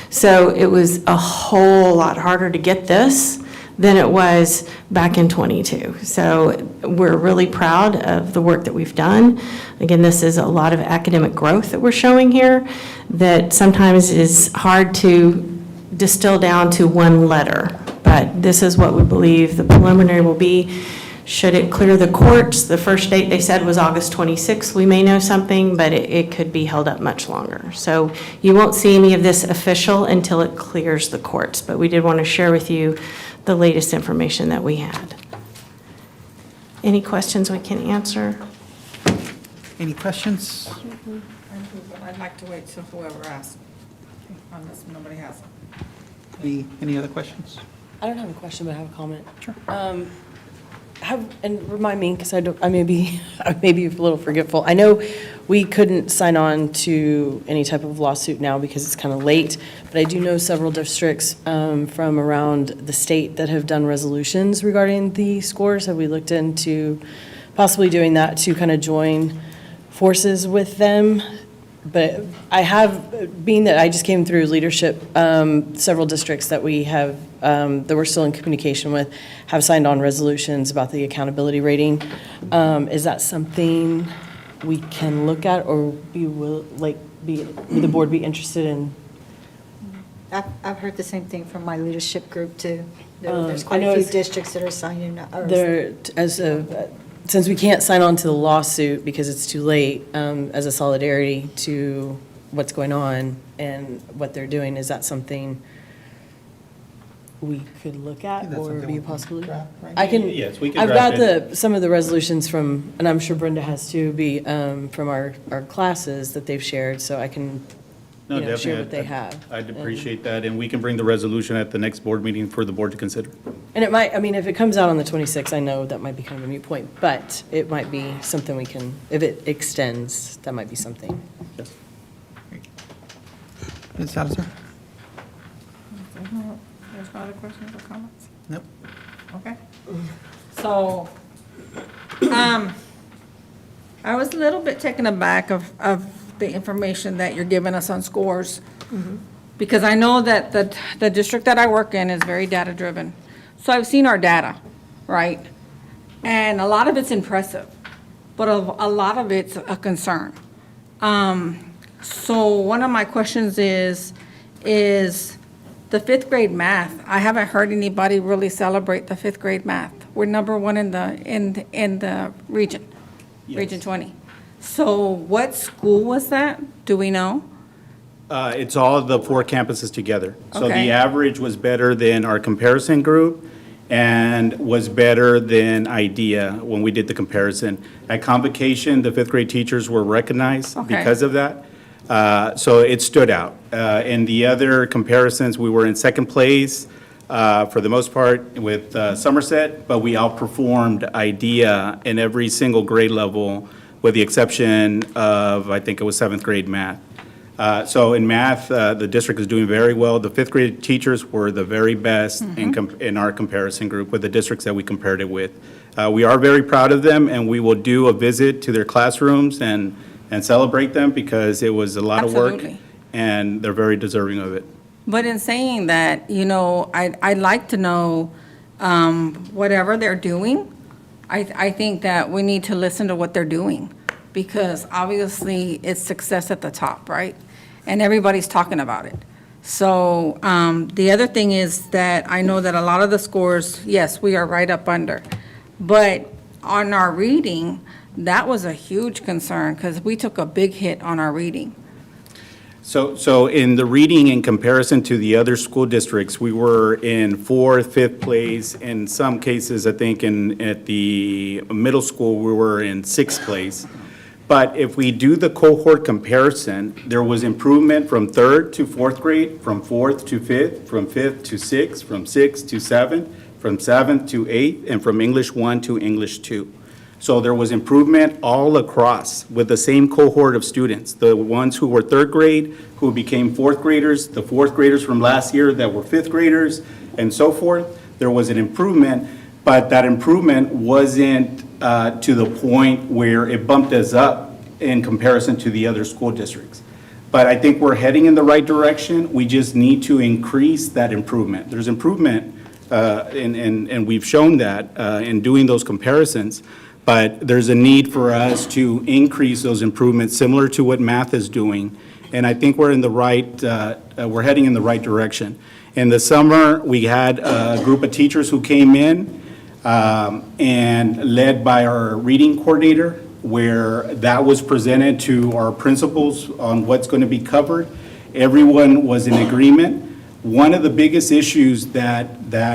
So it was a whole lot harder to get this than it was back in '22. So we're really proud of the work that we've done. Again, this is a lot of academic growth that we're showing here that sometimes is hard to distill down to one letter. But this is what we believe the preliminary will be. Should it clear the courts, the first date they said was August 26th. We may know something, but it could be held up much longer. So you won't see any of this official until it clears the courts. But we did want to share with you the latest information that we had. Any questions we can answer? Any questions? I'd like to wait till whoever asks, unless nobody has them. Any other questions? I don't have a question, but I have a comment. Sure. And remind me, because I may be a little forgetful. I know we couldn't sign on to any type of lawsuit now because it's kind of late, but I do know several districts from around the state that have done resolutions regarding the scores. Have we looked into possibly doing that to kind of join forces with them? But I have, being that I just came through leadership, several districts that we have, that we're still in communication with, have signed on resolutions about the accountability rating. Is that something we can look at, or would the board be interested in? I've heard the same thing from my leadership group, too. There's I quite know a few it's- districts that are signing up. Since we can't sign on to the lawsuit because it's too late, as a solidarity to what's going on and what they're doing, is that something we could look at or be a possibility? I can. Yes, we can I've draft got some of the resolutions from, and I'm sure Brenda has too, from our classes that they've shared, so I can, No, share definitely. what they have. I'd appreciate that, and we can bring the resolution at the next board meeting for the board to consider. And it might, if it comes out on the 26th, I know that might be kind of a moot point, but it might be something we can, if it extends, that might be something. Yes. Ms. Salazar? There's no other questions or comments? Nope. Okay. So, I was a little bit taken aback of the information that you're giving us on scores. Because I know that the district that I work in is very data-driven. So I've seen our data, right? And a lot of it's impressive, but a lot of it's a concern. So one of my questions is the fifth grade math. I haven't heard anybody really celebrate the fifth grade math. We're number one in the region, Region 20. So what school was that? Do we know? It's all of the 4 campuses together. So Okay. the average was better than our comparison group and was better than IDEA when we did the comparison. At Convocation, the 5th grade teachers were recognized Okay. because of that. So it stood out. In the other comparisons, we were in second place. for the most part with Somerset, but we outperformed IDEA in every single grade level with the exception of, I think it was 7th grade math. So in math, the district is doing very well. The 5th grade teachers were the very best in our comparison group with the districts that we compared it with. We are very proud of them, and we will do a visit to their classrooms and celebrate them because it was a lot of work, Absolutely. and they're very deserving of it. But in saying that, I'd like to know whatever they're doing. I think that we need to listen to what they're doing because obviously it's success at the top, right? And everybody's talking about it. So the other thing is that I know that a lot of the scores, yes, we are right up under. But on our reading, that was a huge concern because we took a big hit on our reading. So in the reading in comparison to the other school districts, we were in 4th, 5th place. In some cases, I think at the middle school, we were in 6th place. But if we do the cohort comparison, there was improvement from 3rd to 4th grade, from 4th to 5th, from 5th to 6th, from 6th to 7th, from 7th to 8th, and from English 1 to English 2. So there was improvement all across with the same cohort of students. The ones who were 3rd grade, who became 4th graders, the 4th graders from last year that were 5th graders, and so forth. There was an improvement, but that improvement wasn't to the point where it bumped us up in comparison to the other school districts. But I think we're heading in the right direction. We just need to increase that improvement. There's improvement, and we've shown that in doing those comparisons. But there's a need for us to increase those improvements similar to what math is doing. And I think we're in the right, we're heading in the right direction. In the summer, we had a group of teachers who came in and led by our reading coordinator, where that was presented to our principals on what's going to be covered. Everyone was in agreement. One of the biggest issues that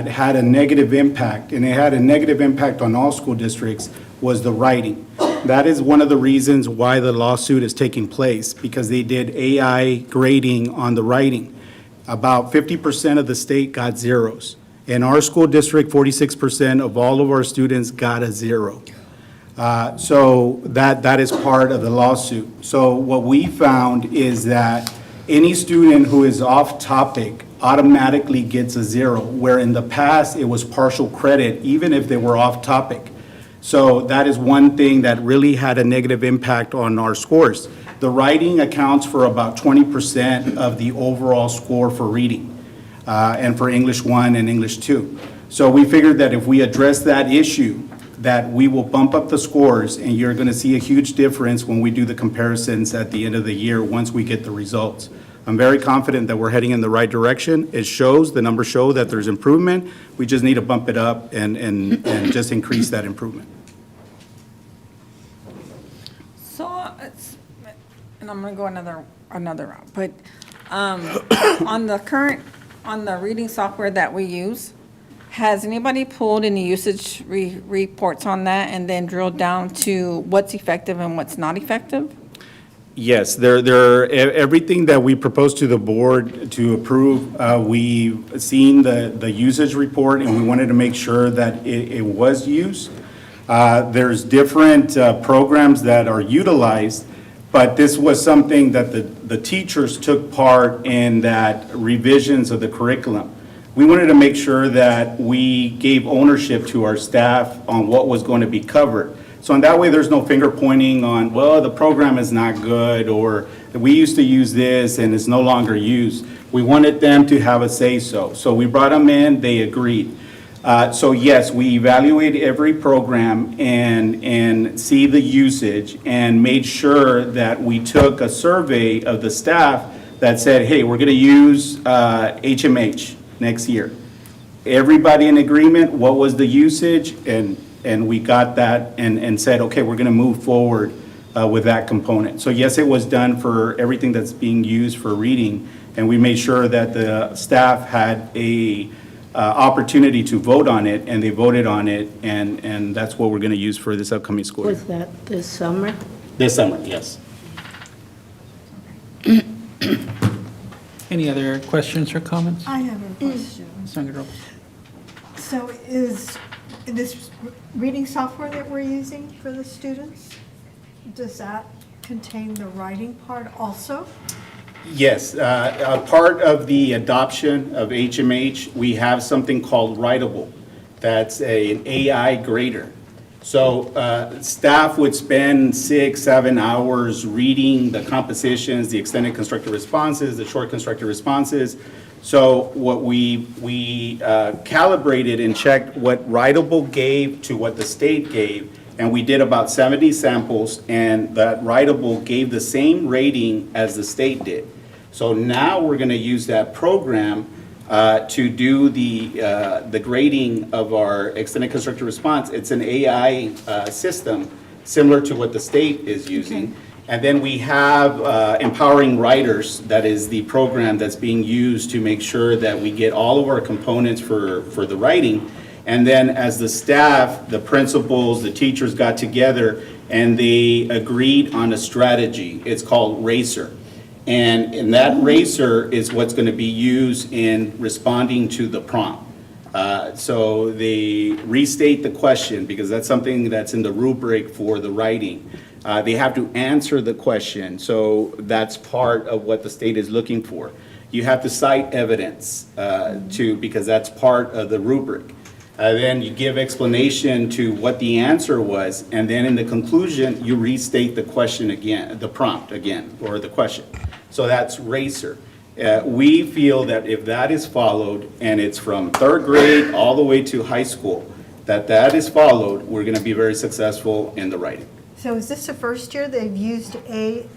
had a negative impact, and it had a negative impact on all school districts, was the writing. That is one of the reasons why the lawsuit is taking place, because they did AI grading on the writing. About 50% of the state got zeros. In our school district, 46% of all of our students got a 0. So that is part of the lawsuit. So what we found is that any student who is off topic automatically gets a 0, where in the past it was partial credit even if they were off topic. So that is one thing that really had a negative impact on our scores. The writing accounts for about 20% of the overall score for reading and for English 1 and English 2. So we figured that if we address that issue, that we will bump up the scores, and you're going to see a huge difference when we do the comparisons at the end of the year once we get the results. I'm very confident that we're heading in the right direction. It shows, the numbers show that there's improvement. We just need to bump it up and just increase that improvement. So, and I'm going to go another route, but on the reading software that we use, has anybody pulled any usage reports on that and then drilled down to what's effective and what's not effective? Yes, everything that we proposed to the board to approve, we've seen the usage report, and we wanted to make sure that it was used. There's different programs that are utilized, but this was something that the teachers took part in, that revisions of the curriculum. We wanted to make sure that we gave ownership to our staff on what was going to be covered. So in that way, there's no finger pointing on, well, the program is not good, or we used to use this and it's no longer used. We wanted them to have a say-so. So we brought them in, they agreed. So yes, we evaluate every program and see the usage, and made sure that we took a survey of the staff that said, hey, we're going to use HMH next year. Everybody in agreement, what was the usage, and we got that and said, okay, we're going to move forward with that component. So yes, it was done for everything that's being used for reading, and we made sure that the staff had a opportunity to vote on it, and they voted on it, and that's what we're going to use for this upcoming school year. Was that this summer? This summer, yes. Any other questions or comments? I have a question. Sandra? So is this reading software that we're using for the students, does that contain the writing part also? Yes, a part of the adoption of HMH, we have something called Writable. That's an AI grader. So staff would spend 6-7 hours reading the compositions, the extended constructed responses, the short constructed responses. So what we calibrated and checked what Writable gave to what the state gave, and we did about 70 samples, and that Writable gave the same rating as the state did. So now we're going to use that program to do the grading of our extended constructed response. It's an AI system similar to what the state is using. And then we have Empowering Writers, that is the program that's being used to make sure that we get all of our components for the writing. And then as the staff, the principals, the teachers got together and they agreed on a strategy. It's called RACER. And in that RACER is what's going to be used in responding to the prompt. So they restate the question because that's something that's in the rubric for the writing. They have to answer the question, so that's part of what the state is looking for. You have to cite evidence because that's part of the rubric. Then you give explanation to what the answer was, and then in the conclusion, you restate the question again, the prompt again, or the question. So that's RACER. We feel that if that is followed, and it's from 3rd grade all the way to high school, that is followed, we're going to be very successful in the writing. So is this the first year they've used AI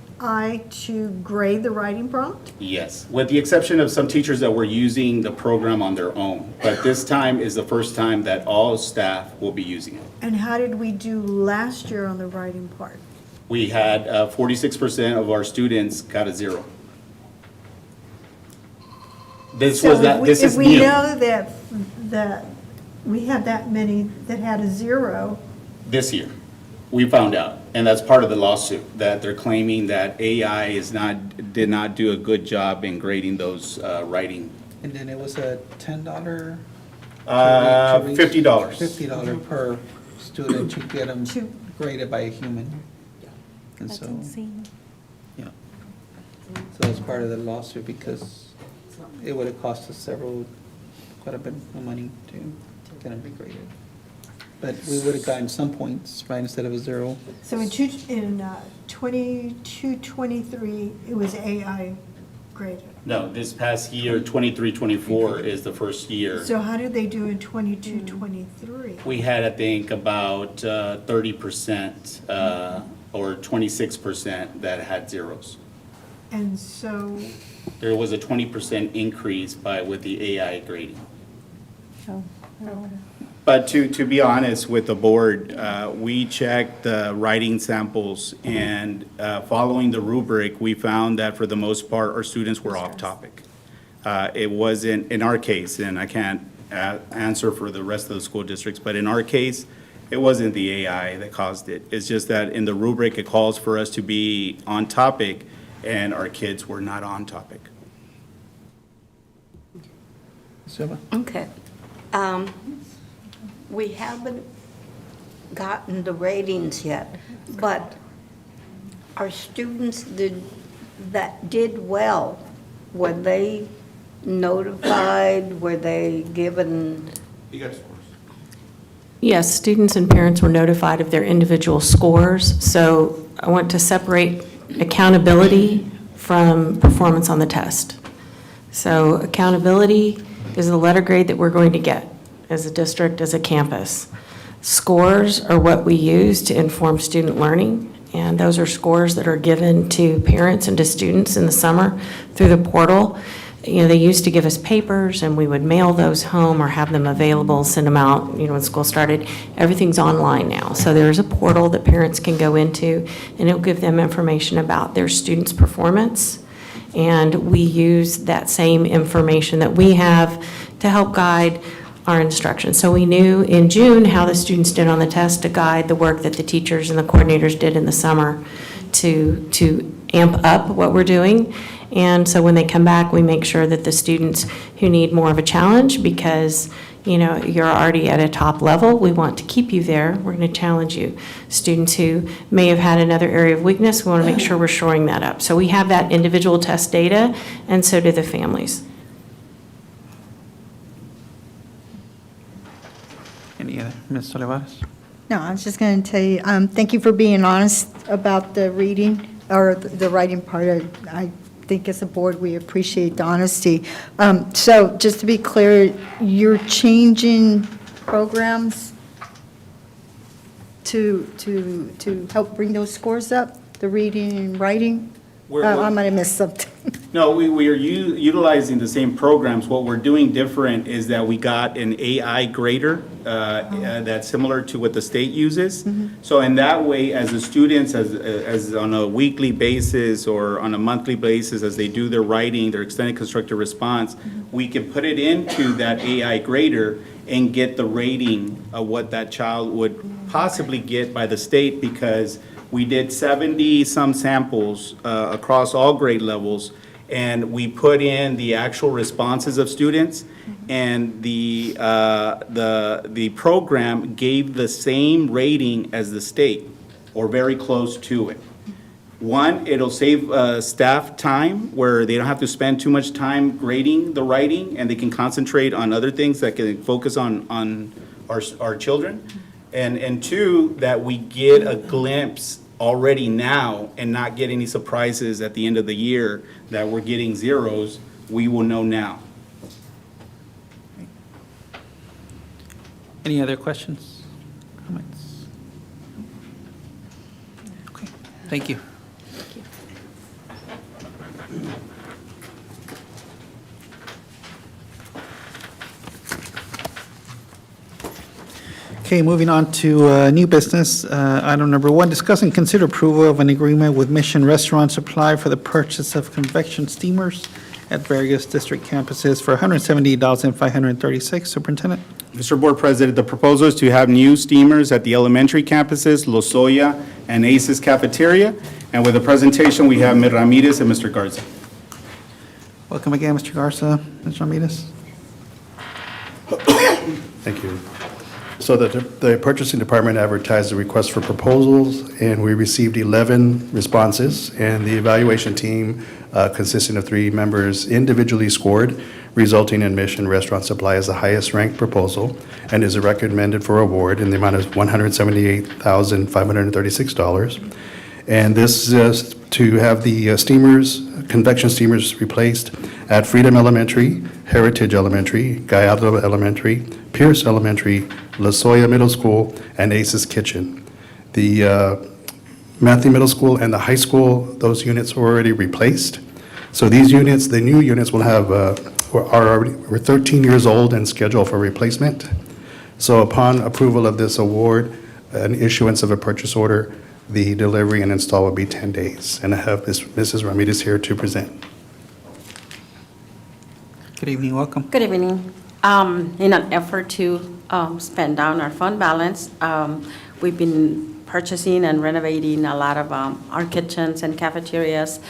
to grade the writing prompt? Yes, with the exception of some teachers that were using the program on their own. But this time is the first time that all staff will be using it. And how did we do last year on the writing part? We had 46% of our students got a 0. This So was that. This is if we new. know that we had that many that had a 0, This year, we found out, and that's part of the lawsuit, that they're claiming that AI did not do a good job in grading those writing. And then it was a $10? $50. $50 per student to get them graded by a human. And That's so, insane. yeah. So it's part of the lawsuit because it would have cost us quite a bit of money to get them regraded. But we would have gotten some points, right, instead of a 0. so in 22-23, it was AI graded. No, this past year, 23-24 is the first year. So how did they do in 22-23? We had, I think, about 30% or 26% that had 0s. And so, There was a 20% increase with the AI grading. Oh, But to be honest with the board, we checked the writing samples, and following the rubric, we found that for the most part, our students were off topic. It wasn't, in our case, and I can't answer for the rest of the school districts, but in our case, it wasn't the AI that caused it. It's just that in the rubric, it calls for us to be on topic, and our kids were not on topic. Silva? Okay. We haven't gotten the ratings yet, but our students that did well, were they notified? Were they given? You got scores. Yes, students and parents were notified of their individual scores. So I want to separate accountability from performance on the test. So accountability is the letter grade that we're going to get as a district, as a campus. Scores are what we use to inform student learning, and those are scores that are given to parents and to students in the summer through the portal. You know, they used to give us papers, and we would mail those home or have them available, send them out, you know, when school started. Everything's online now. So there's a portal that parents can go into, and it'll give them information about their students' performance. And we use that same information that we have to help guide our instruction. So we knew in June how the students did on the test to guide the work that the teachers and the coordinators did in the summer to amp up what we're doing. And so when they come back, we make sure that the students who need more of a challenge, because you're already at a top level, we want to keep you there. We're going to challenge you. Students who may have had another area of weakness, we want to make sure we're shoring that up. So we have that individual test data, and so do the families. Any other, Ms. Olivares? No, I was just going to tell you, thank you for being honest about the reading, or the writing part. I think as a board, we appreciate the honesty. So just to be clear, you're changing programs to help bring those scores up, the reading and writing? I might have missed something. No, we are utilizing the same programs. What we're doing different is that we got an AI grader that's similar to what the state uses. So in that way, as the students, as on a weekly basis or on a monthly basis, as they do their writing, their extended constructive response, we can put it into that AI grader and get the rating of what that child would possibly get by the state, because we did 70-some samples across all grade levels, and we put in the actual responses of students, and the program gave the same rating as the state, or very close to it. One, it'll save staff time, where they don't have to spend too much time grading the writing, and they can concentrate on other things that can focus on our children. And two, that we get a glimpse already now and not get any surprises at the end of the year that we're getting zeros. We will know now. Any other questions, comments? Okay, thank you. Okay, moving on to new business. Item number 1, discuss and consider approval of an agreement with Mission Restaurant Supply for the purchase of convection steamers at various district campuses for $178,536. Superintendent? Mr. Board President, the proposal is to have new steamers at the elementary campuses, Lozoya and ACES Cafeteria. And with the presentation, we have Ms. Ramirez and Mr. Garza. Welcome again, Mr. Garza. Ms. Ramirez? Thank you. So the purchasing department advertised a request for proposals, and we received 11 responses, and the evaluation team, consisting of 3 members, individually scored, resulting in Mission Restaurant Supply as the highest ranked proposal, and is recommended for award in the amount of $178,536. And this is to have the convection steamers replaced at Freedom Elementary, Heritage Elementary, Gallardo Elementary, Pierce Elementary, Lozoya Middle School, and ACES Kitchen. The Matthew Middle School and the high school, those units were already replaced. So these units, the new units will have, we're 13 years old and scheduled for replacement. So upon approval of this award, an issuance of a purchase order, the delivery and install will be 10 days. And I have Mrs. Ramirez here to present. Good evening, welcome. Good evening. In an effort to spend down our fund balance, we've been purchasing and renovating a lot of our kitchens and cafeterias,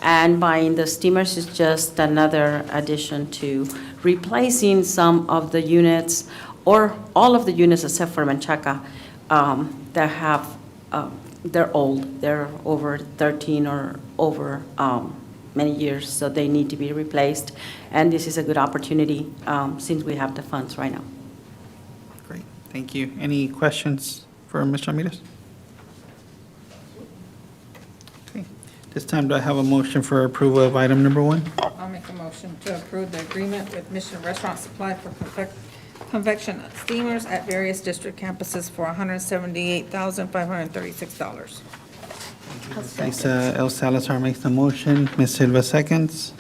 and buying the steamers is just another addition to replacing some of the units, or all of the units except for Menchaca, that have, they're old. They're over 13 or over many years, so they need to be replaced. And this is a good opportunity since we have the funds right now. Great, thank you. Any questions for Ms. Ramirez? Okay, this time do I have a motion for approval of item number 1? I'll make a motion to approve the agreement with Mission Restaurant Supply for convection steamers at various district campuses for $178,536. Lisa L. Salazar makes the motion. Ms. Silva seconds.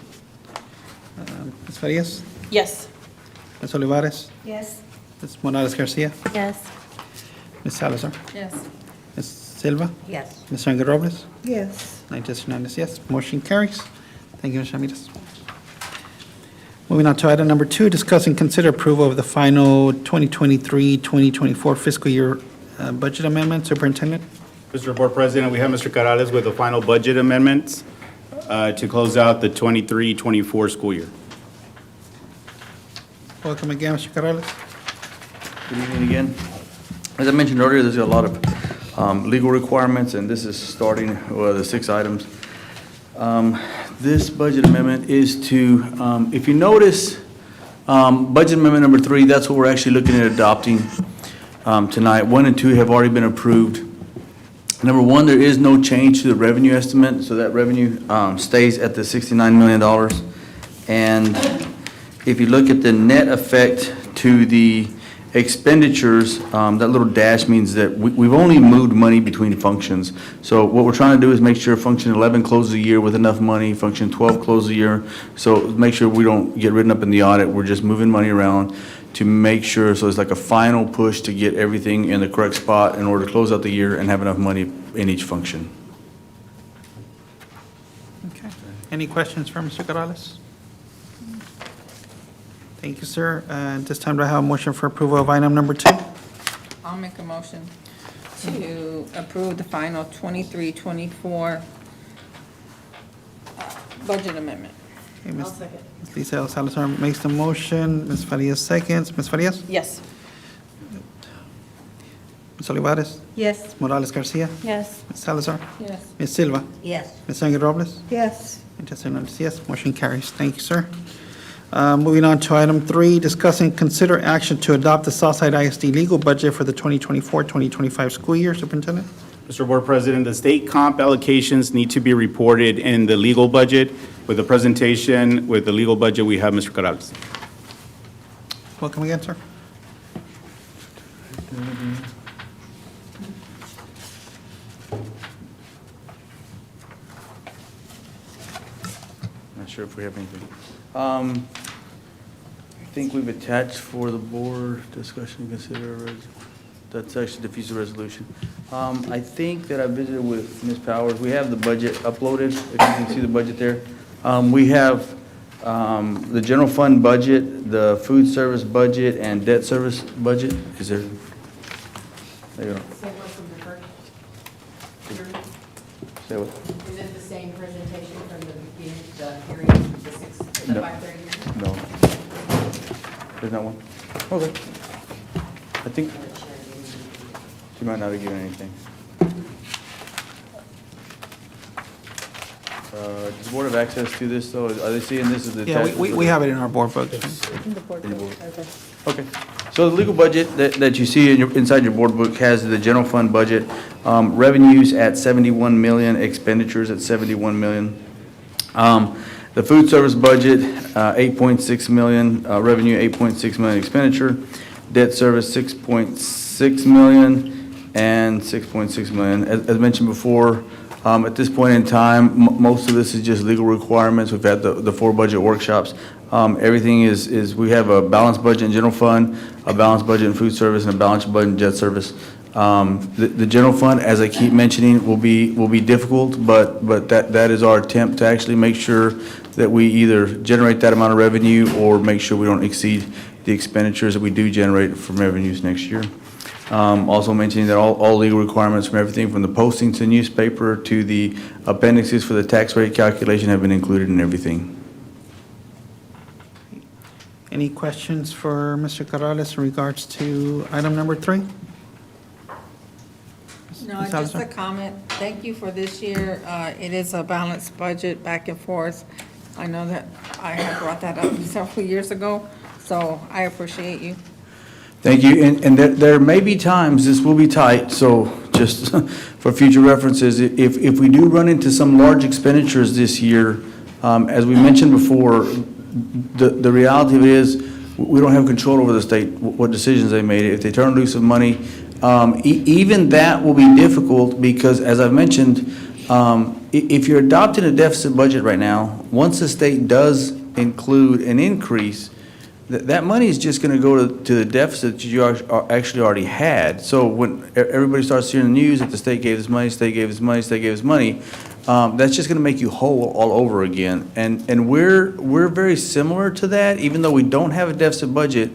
Ms. Farias? Yes. Ms. Olivares? Yes. Ms. Morales Garcia? Yes. Ms. Salazar? Yes. Ms. Silva? Yes. Ms. Rangel Robles? Yes. 9 yes, unanimous yes. Motion carries. Thank you, Ms. Ramirez. Moving on to item number 2, discuss and consider approval of the final 2023-2024 fiscal year budget amendment. Superintendent? Mr. Board President, we have Mr. Corrales with the final budget amendments to close out the 23-24 school year. Welcome again, Mr. Corrales. Good evening again. As I mentioned earlier, there's a lot of legal requirements, and this is starting with the 6 items. This budget amendment is to, if you notice, budget amendment number 3, that's what we're actually looking at adopting tonight. 1 and 2 have already been approved. Number 1, there is no change to the revenue estimate, so that revenue stays at the $69 million. And if you look at the net effect to the expenditures, that little dash means that we've only moved money between functions. So what we're trying to do is make sure function 11 closes the year with enough money, function 12 closes the year. So make sure we don't get written up in the audit. We're just moving money around to make sure, so it's like a final push to get everything in the correct spot in order to close out the year and have enough money in each function. Okay. Any questions for Mr. Corrales? Thank you, sir. At this time, do I have a motion for approval of item number 2? I'll make a motion to approve the final 23-24 budget amendment. Okay, Ms. Lisa El Salazar makes the motion. Ms. Farias seconds. Ms. Farias? Yes. Ms. Olivares? Yes. Morales Garcia? Yes. Ms. Salazar? Yes. Ms. Silva? Yes. Ms. Aguirre Robles? Yes. And Justice Hernandez, yes. Motion carries. Thank you, sir. Moving on to item 3, discuss and consider action to adopt the Southside ISD Legal Budget for the 2024-2025 school year. Superintendent? Mr. Board President, the state comp allocations need to be reported in the legal budget. With the presentation with the legal budget, we have Mr. Corrales. Welcome again, sir. Not sure if we have anything. I think we've attached for the board discussion and consider, that's actually Defeasance Resolution. I think that I visited with Ms. Powers. We have the budget uploaded, if you can see the budget there. We have the general fund budget, the food service budget, and debt service budget. Is there? There you go. Say what? Is it the same presentation from the beginning, the hearing, the No. 5:30? No. There's not one? Okay. I think she might not have given anything. Does the board have access to this, though? Are they seeing this as the? Yeah, we have it in our board book. Okay. So the legal budget that you see inside your board book has the general fund budget, revenues at 71 million, expenditures at 71 million. The food service budget, 8.6 million, revenue 8.6 million, expenditure. Debt service 6.6 million and 6.6 million. As mentioned before, at this point in time, most of this is just legal requirements. We've had the 4 budget workshops. Everything is we have a balanced budget in general fund, a balanced budget in food service, and a balanced budget in debt service. The general fund, as I keep mentioning, will be difficult, but that is our attempt to actually make sure that we either generate that amount of revenue or make sure we don't exceed the expenditures that we do generate from revenues next year. Also mentioning that all legal requirements from everything from the posting to newspaper to the appendixes for the tax rate calculation have been included in everything. Any questions for Mr. Corrales in regards to item number 3? No, Ms. just a Salazar? comment. Thank you for this year. It is a balanced budget back and forth. I know that I had brought that up several years ago, so I appreciate you. Thank you, and there may be times this will be tight, so just for future references, if we do run into some large expenditures this year, as we mentioned before, the reality of it is, we don't have control over the state, what decisions they made. If they turn loose of money, even that will be difficult because, as I've mentioned, if you're adopting a deficit budget right now, once the state does include an increase, that money is just going to go to the deficit that you actually already had. So when everybody starts hearing the news that the state gave us money, state gave us money, state gave us money, that's just going to make you whole all over again. And we're very similar to that, even though we don't have a deficit budget.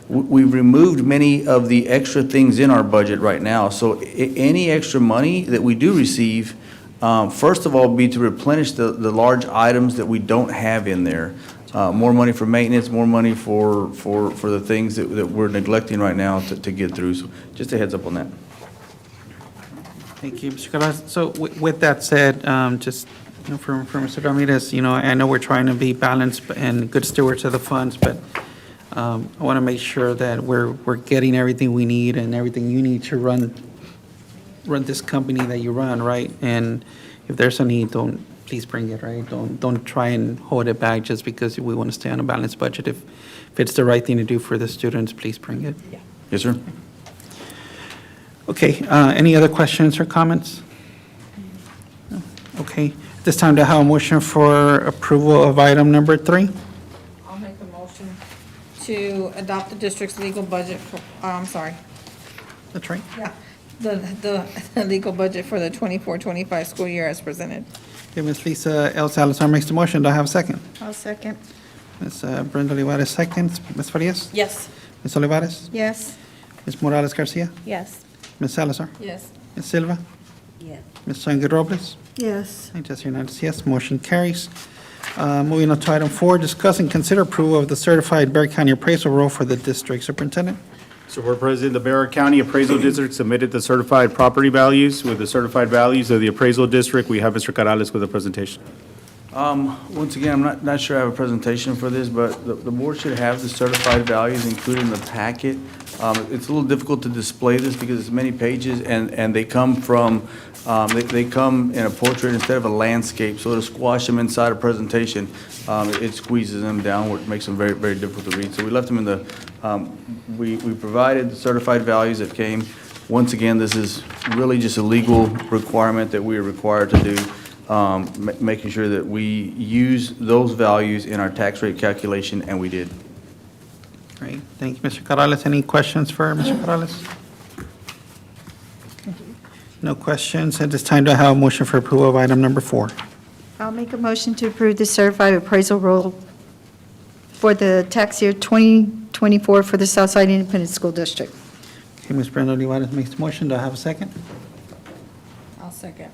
we've removed many of the extra things in our budget right now. So any extra money that we do receive, first of all, be to replenish the large items that we don't have in there. More money for maintenance, more money for the things that we're neglecting right now to get through. So just a heads up on that. Thank you, Mr. Carrasco. So with that said, just, for Mr. Ramirez, I know we're trying to be balanced and good stewards of the funds, but I want to make sure that we're getting everything we need and everything you need to run this company that you run, right? And if there's a need, please bring it, right? Don't try and hold it back just because we want to stay on a balanced budget. If it's the right thing to do for the students, please bring it. Yeah. Yes, sir. Okay, any other questions or comments? No? Okay, at this time, do I have a motion for approval of item number 3? I'll make a motion to adopt the district's legal budget for, That's right. yeah, the legal budget for the 24-25 school year as presented. Okay, Ms. Lisa L. Salazar makes the motion. Do I have a second? I'll second. Ms. Brenda Olivares seconds. Ms. Farias? Yes. Ms. Olivares? Yes. Ms. Morales Garcia? Yes. Ms. Salazar? Yes. Ms. Silva? Yes. Ms. Sangre Robles? Yes. I just hear yes, motion carries. Moving on to item 4, discuss and consider approval of the Certified Bexar County appraisal roll for the district superintendent. Mr. Board President, the Bexar County Appraisal District submitted the certified property values. With the certified values of the appraisal district, we have Mr. Corrales with a presentation. Once again, I'm not sure I have a presentation for this, but the board should have the certified values included in the packet. It's a little difficult to display this because it's many pages and they come from, they come in a portrait instead of a landscape. So to squash them inside a presentation, it squeezes them down, which makes them very, very difficult to read. So we left them in the, we provided the certified values that came. Once again, this is really just a legal requirement that we are required to do. Making sure that we use those values in our tax rate calculation, and we did. Great, thank you, Mr. Corrales. Any questions for Mr. Corrales? No questions. At this time, do I have a motion for approval of item number 4? I'll make a motion to approve the certified appraisal roll for the tax year 2024 for the Southside Independent School District. Okay, Ms. Brenda Olivares makes the motion. Do I have a second? I'll second.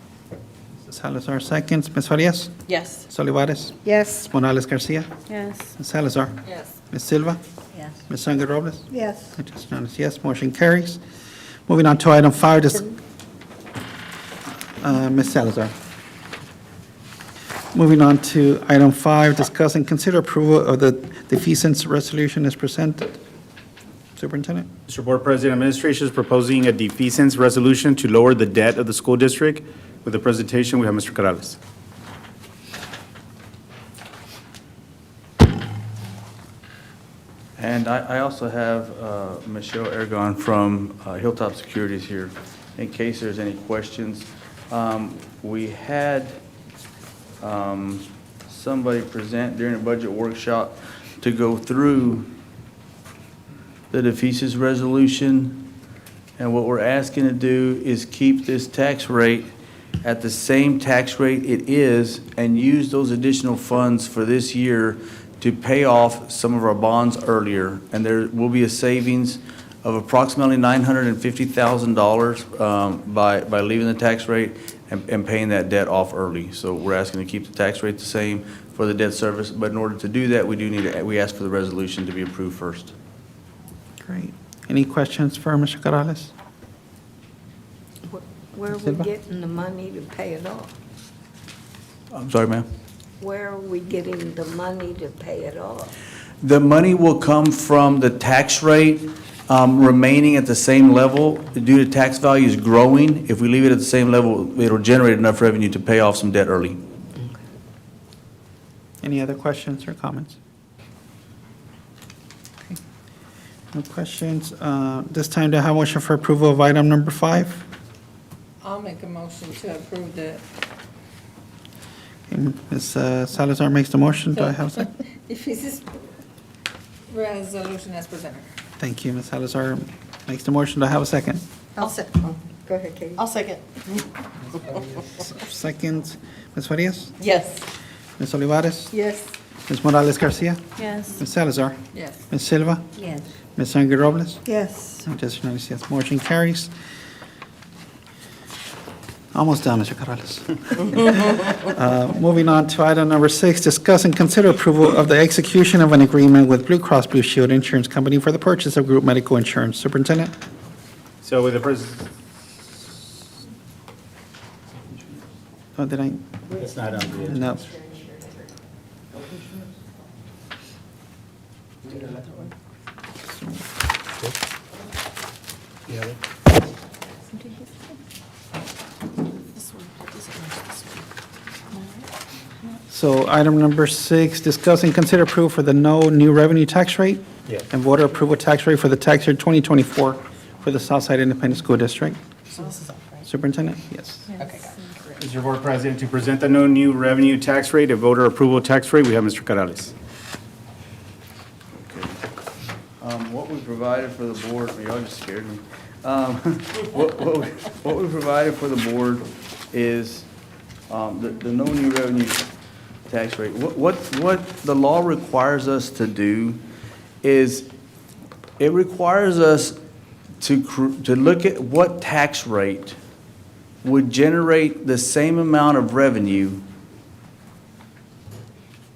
Ms. Salazar seconds. Ms. Farias? Yes. Ms. Olivares? Yes. Ms. Morales Garcia? Yes. Ms. Salazar? Yes. Ms. Silva? Yes. Ms. Sangre Robles? Yes. I just noticed yes, motion carries. Moving on to item 5, Ms. Salazar. Moving on to item 5, discuss and consider approval of the defeasance resolution as presented. Superintendent? Mr. Board President, Administration is proposing a defeasance resolution to lower the debt of the school district. With the presentation, we have Mr. Corrales. And I also have Michelle Ergon from Hilltop Securities here, in case there's any questions. We had somebody present during a budget workshop to go through the defeasance resolution, and what we're asking to do is keep this tax rate at the same tax rate it is and use those additional funds for this year to pay off some of our bonds earlier. And there will be a savings of approximately $950,000 by leaving the tax rate and paying that debt off early. So we're asking to keep the tax rate the same for the debt service, but in order to do that, we ask for the resolution to be approved first. Great. Any questions for Mr. Corrales? Where are we Silva? getting the money to pay it off? I'm sorry, ma'am? Where are we getting the money to pay it off? The money will come from the tax rate remaining at the same level due to tax values growing. If we leave it at the same level, it'll generate enough revenue to pay off some debt early. Any other questions or comments? Okay. No questions. This time, do I have a motion for approval of item number 5? I'll make a motion to approve the Okay, Ms. Salazar makes the motion. Do I have a second? defeasance resolution as presented. Thank you. Ms. Salazar makes the motion. Do I have a second? I'll second. Go ahead, Katie. I'll second. Second. Ms. Farias? Yes. Ms. Olivares? Yes. Ms. Morales Garcia? Yes. Ms. Salazar? Yes. Ms. Silva? Yes. Ms. Sangre Robles? Yes. I just noticed, yes, motion carries. Almost done, Mr. Corrales. Moving on to item number 6, discuss and consider approval of the execution of an agreement with Blue Cross Blue Shield Insurance Company for the purchase of group medical insurance. Superintendent? So with the Oh, did I? It's not on the No. So item number 6, discuss and consider approval for the no new revenue tax rate. Yes. And voter approval tax rate for the tax year 2024 for the Southside Independent School District. Superintendent? Yes. Mr. Board President, to present the no new revenue tax rate and voter approval tax rate, we have Mr. Corrales. What we provided for the board, y'all just scared me. What we provided for the board is the no new revenue tax rate. What the law requires us to do is, it requires us to look at what tax rate would generate the same amount of revenue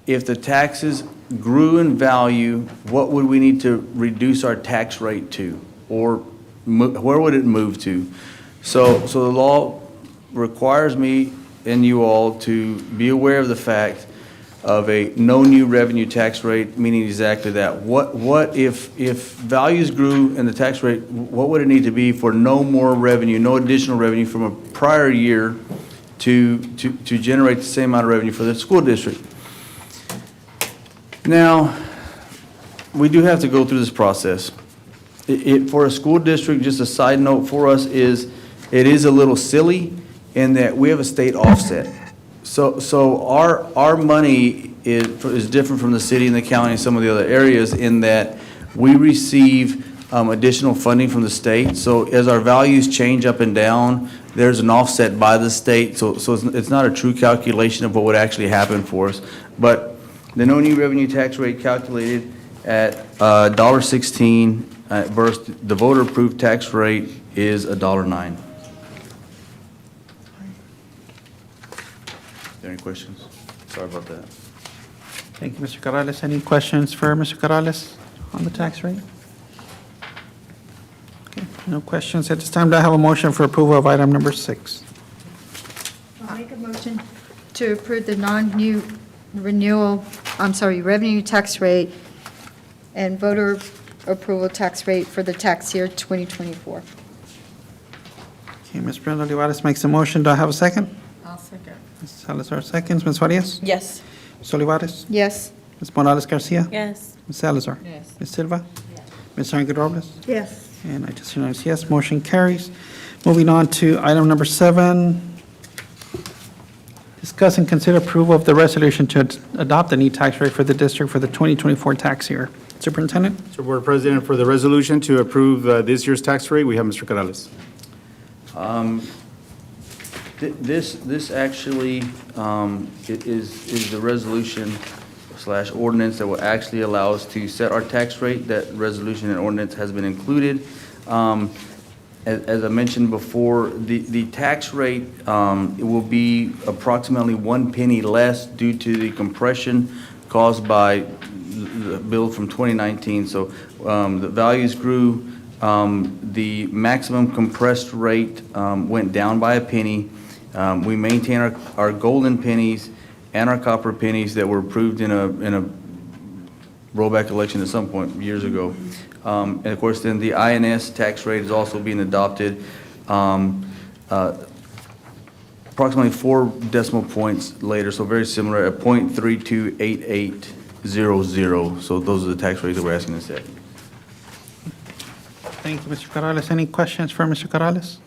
if the taxes grew in value. What would we need to reduce our tax rate to, or where would it move to? So the law requires me and you all to be aware of the fact of a no new revenue tax rate, meaning exactly that. What if values grew and the tax rate, what would it need to be for no more revenue, no additional revenue from a prior year to generate the same amount of revenue for the school district? Now, we do have to go through this process. For a school district, just a side note for us is, it is a little silly in that we have a state offset. So our money is different from the city and the county and some of the other areas in that we receive additional funding from the state. So as our values change up and down, there's an offset by the state. So it's not a true calculation of what would actually happen for us. But the no new revenue tax rate calculated at $1.16 versus the voter approved tax rate is $1.09. Any questions? Sorry about that. Thank you, Mr. Corrales. Any questions for Mr. Corrales on the tax rate? Okay, no questions. At this time, do I have a motion for approval of item number 6? I'll make a motion to approve the revenue tax rate and voter approval tax rate for the tax year 2024. Okay, Ms. Brenda Olivares makes a motion. Do I have a second? I'll second. Ms. Salazar seconds. Ms. Farias? Yes. Ms. Olivares? Yes. Ms. Morales Garcia? Yes. Ms. Salazar? Yes. Ms. Silva? Ms. Sangre Robles? Yes. And I just noticed yes, motion carries. Moving on to item number 7. Discuss and consider approval of the resolution to adopt the new tax rate for the district for the 2024 tax year. Superintendent? Mr. Board President, for the resolution to approve this year's tax rate, we have Mr. Corrales. This actually is the resolution / ordinance that will actually allow us to set our tax rate. That resolution and ordinance has been included. As I mentioned before, the tax rate, it will be approximately 1 penny less due to the compression caused by the bill from 2019. So the values grew. The maximum compressed rate went down by a penny. We maintain our golden pennies and our copper pennies that were approved in a rollback election at some point years ago. And of course, then the INS tax rate is also being adopted. Approximately 4 decimal points later, so very similar at 0.328800. So those are the tax rates that we're asking to set. Thank you, Mr. Corrales. Any questions for Mr. Corrales?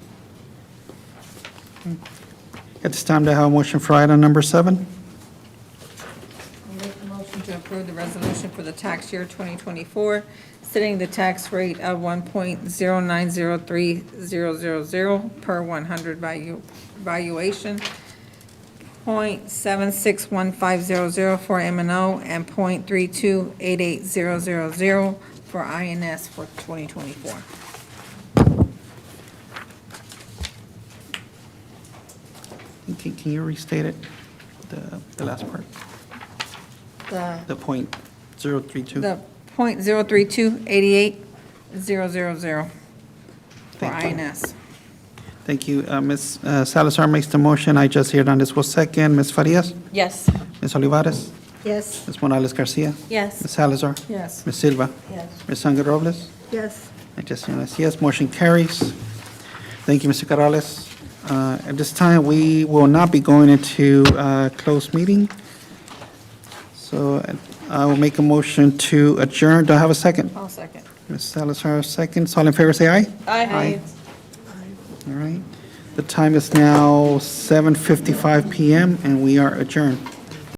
At this time, do I have a motion for item number 7? I'll make the motion to approve the resolution for the tax year 2024, setting the tax rate of 1.0903000 per 100 valuation .761500 for M&O and .3288000 for INS for 2024. Can you restate it, the last part? The .032? The .0328800 for Thank you. INS. Thank you. Ms. Salazar makes the motion. I just Hernandez will second. Ms. Farias? Yes. Ms. Olivares? Yes. Ms. Morales Garcia? Yes. Ms. Salazar? Yes. Ms. Silva? Yes. Ms. Sangre Robles? Yes. I just Hernandez, yes. Motion carries. Thank you, Mr. Corrales. At this time, we will not be going into closed meeting. So I will make a motion to adjourn. Do I have a second? I'll second. Ms. Salazar, seconds. All in favor, say aye. Aye. All right. The time is now 7:55 PM, and we are adjourned.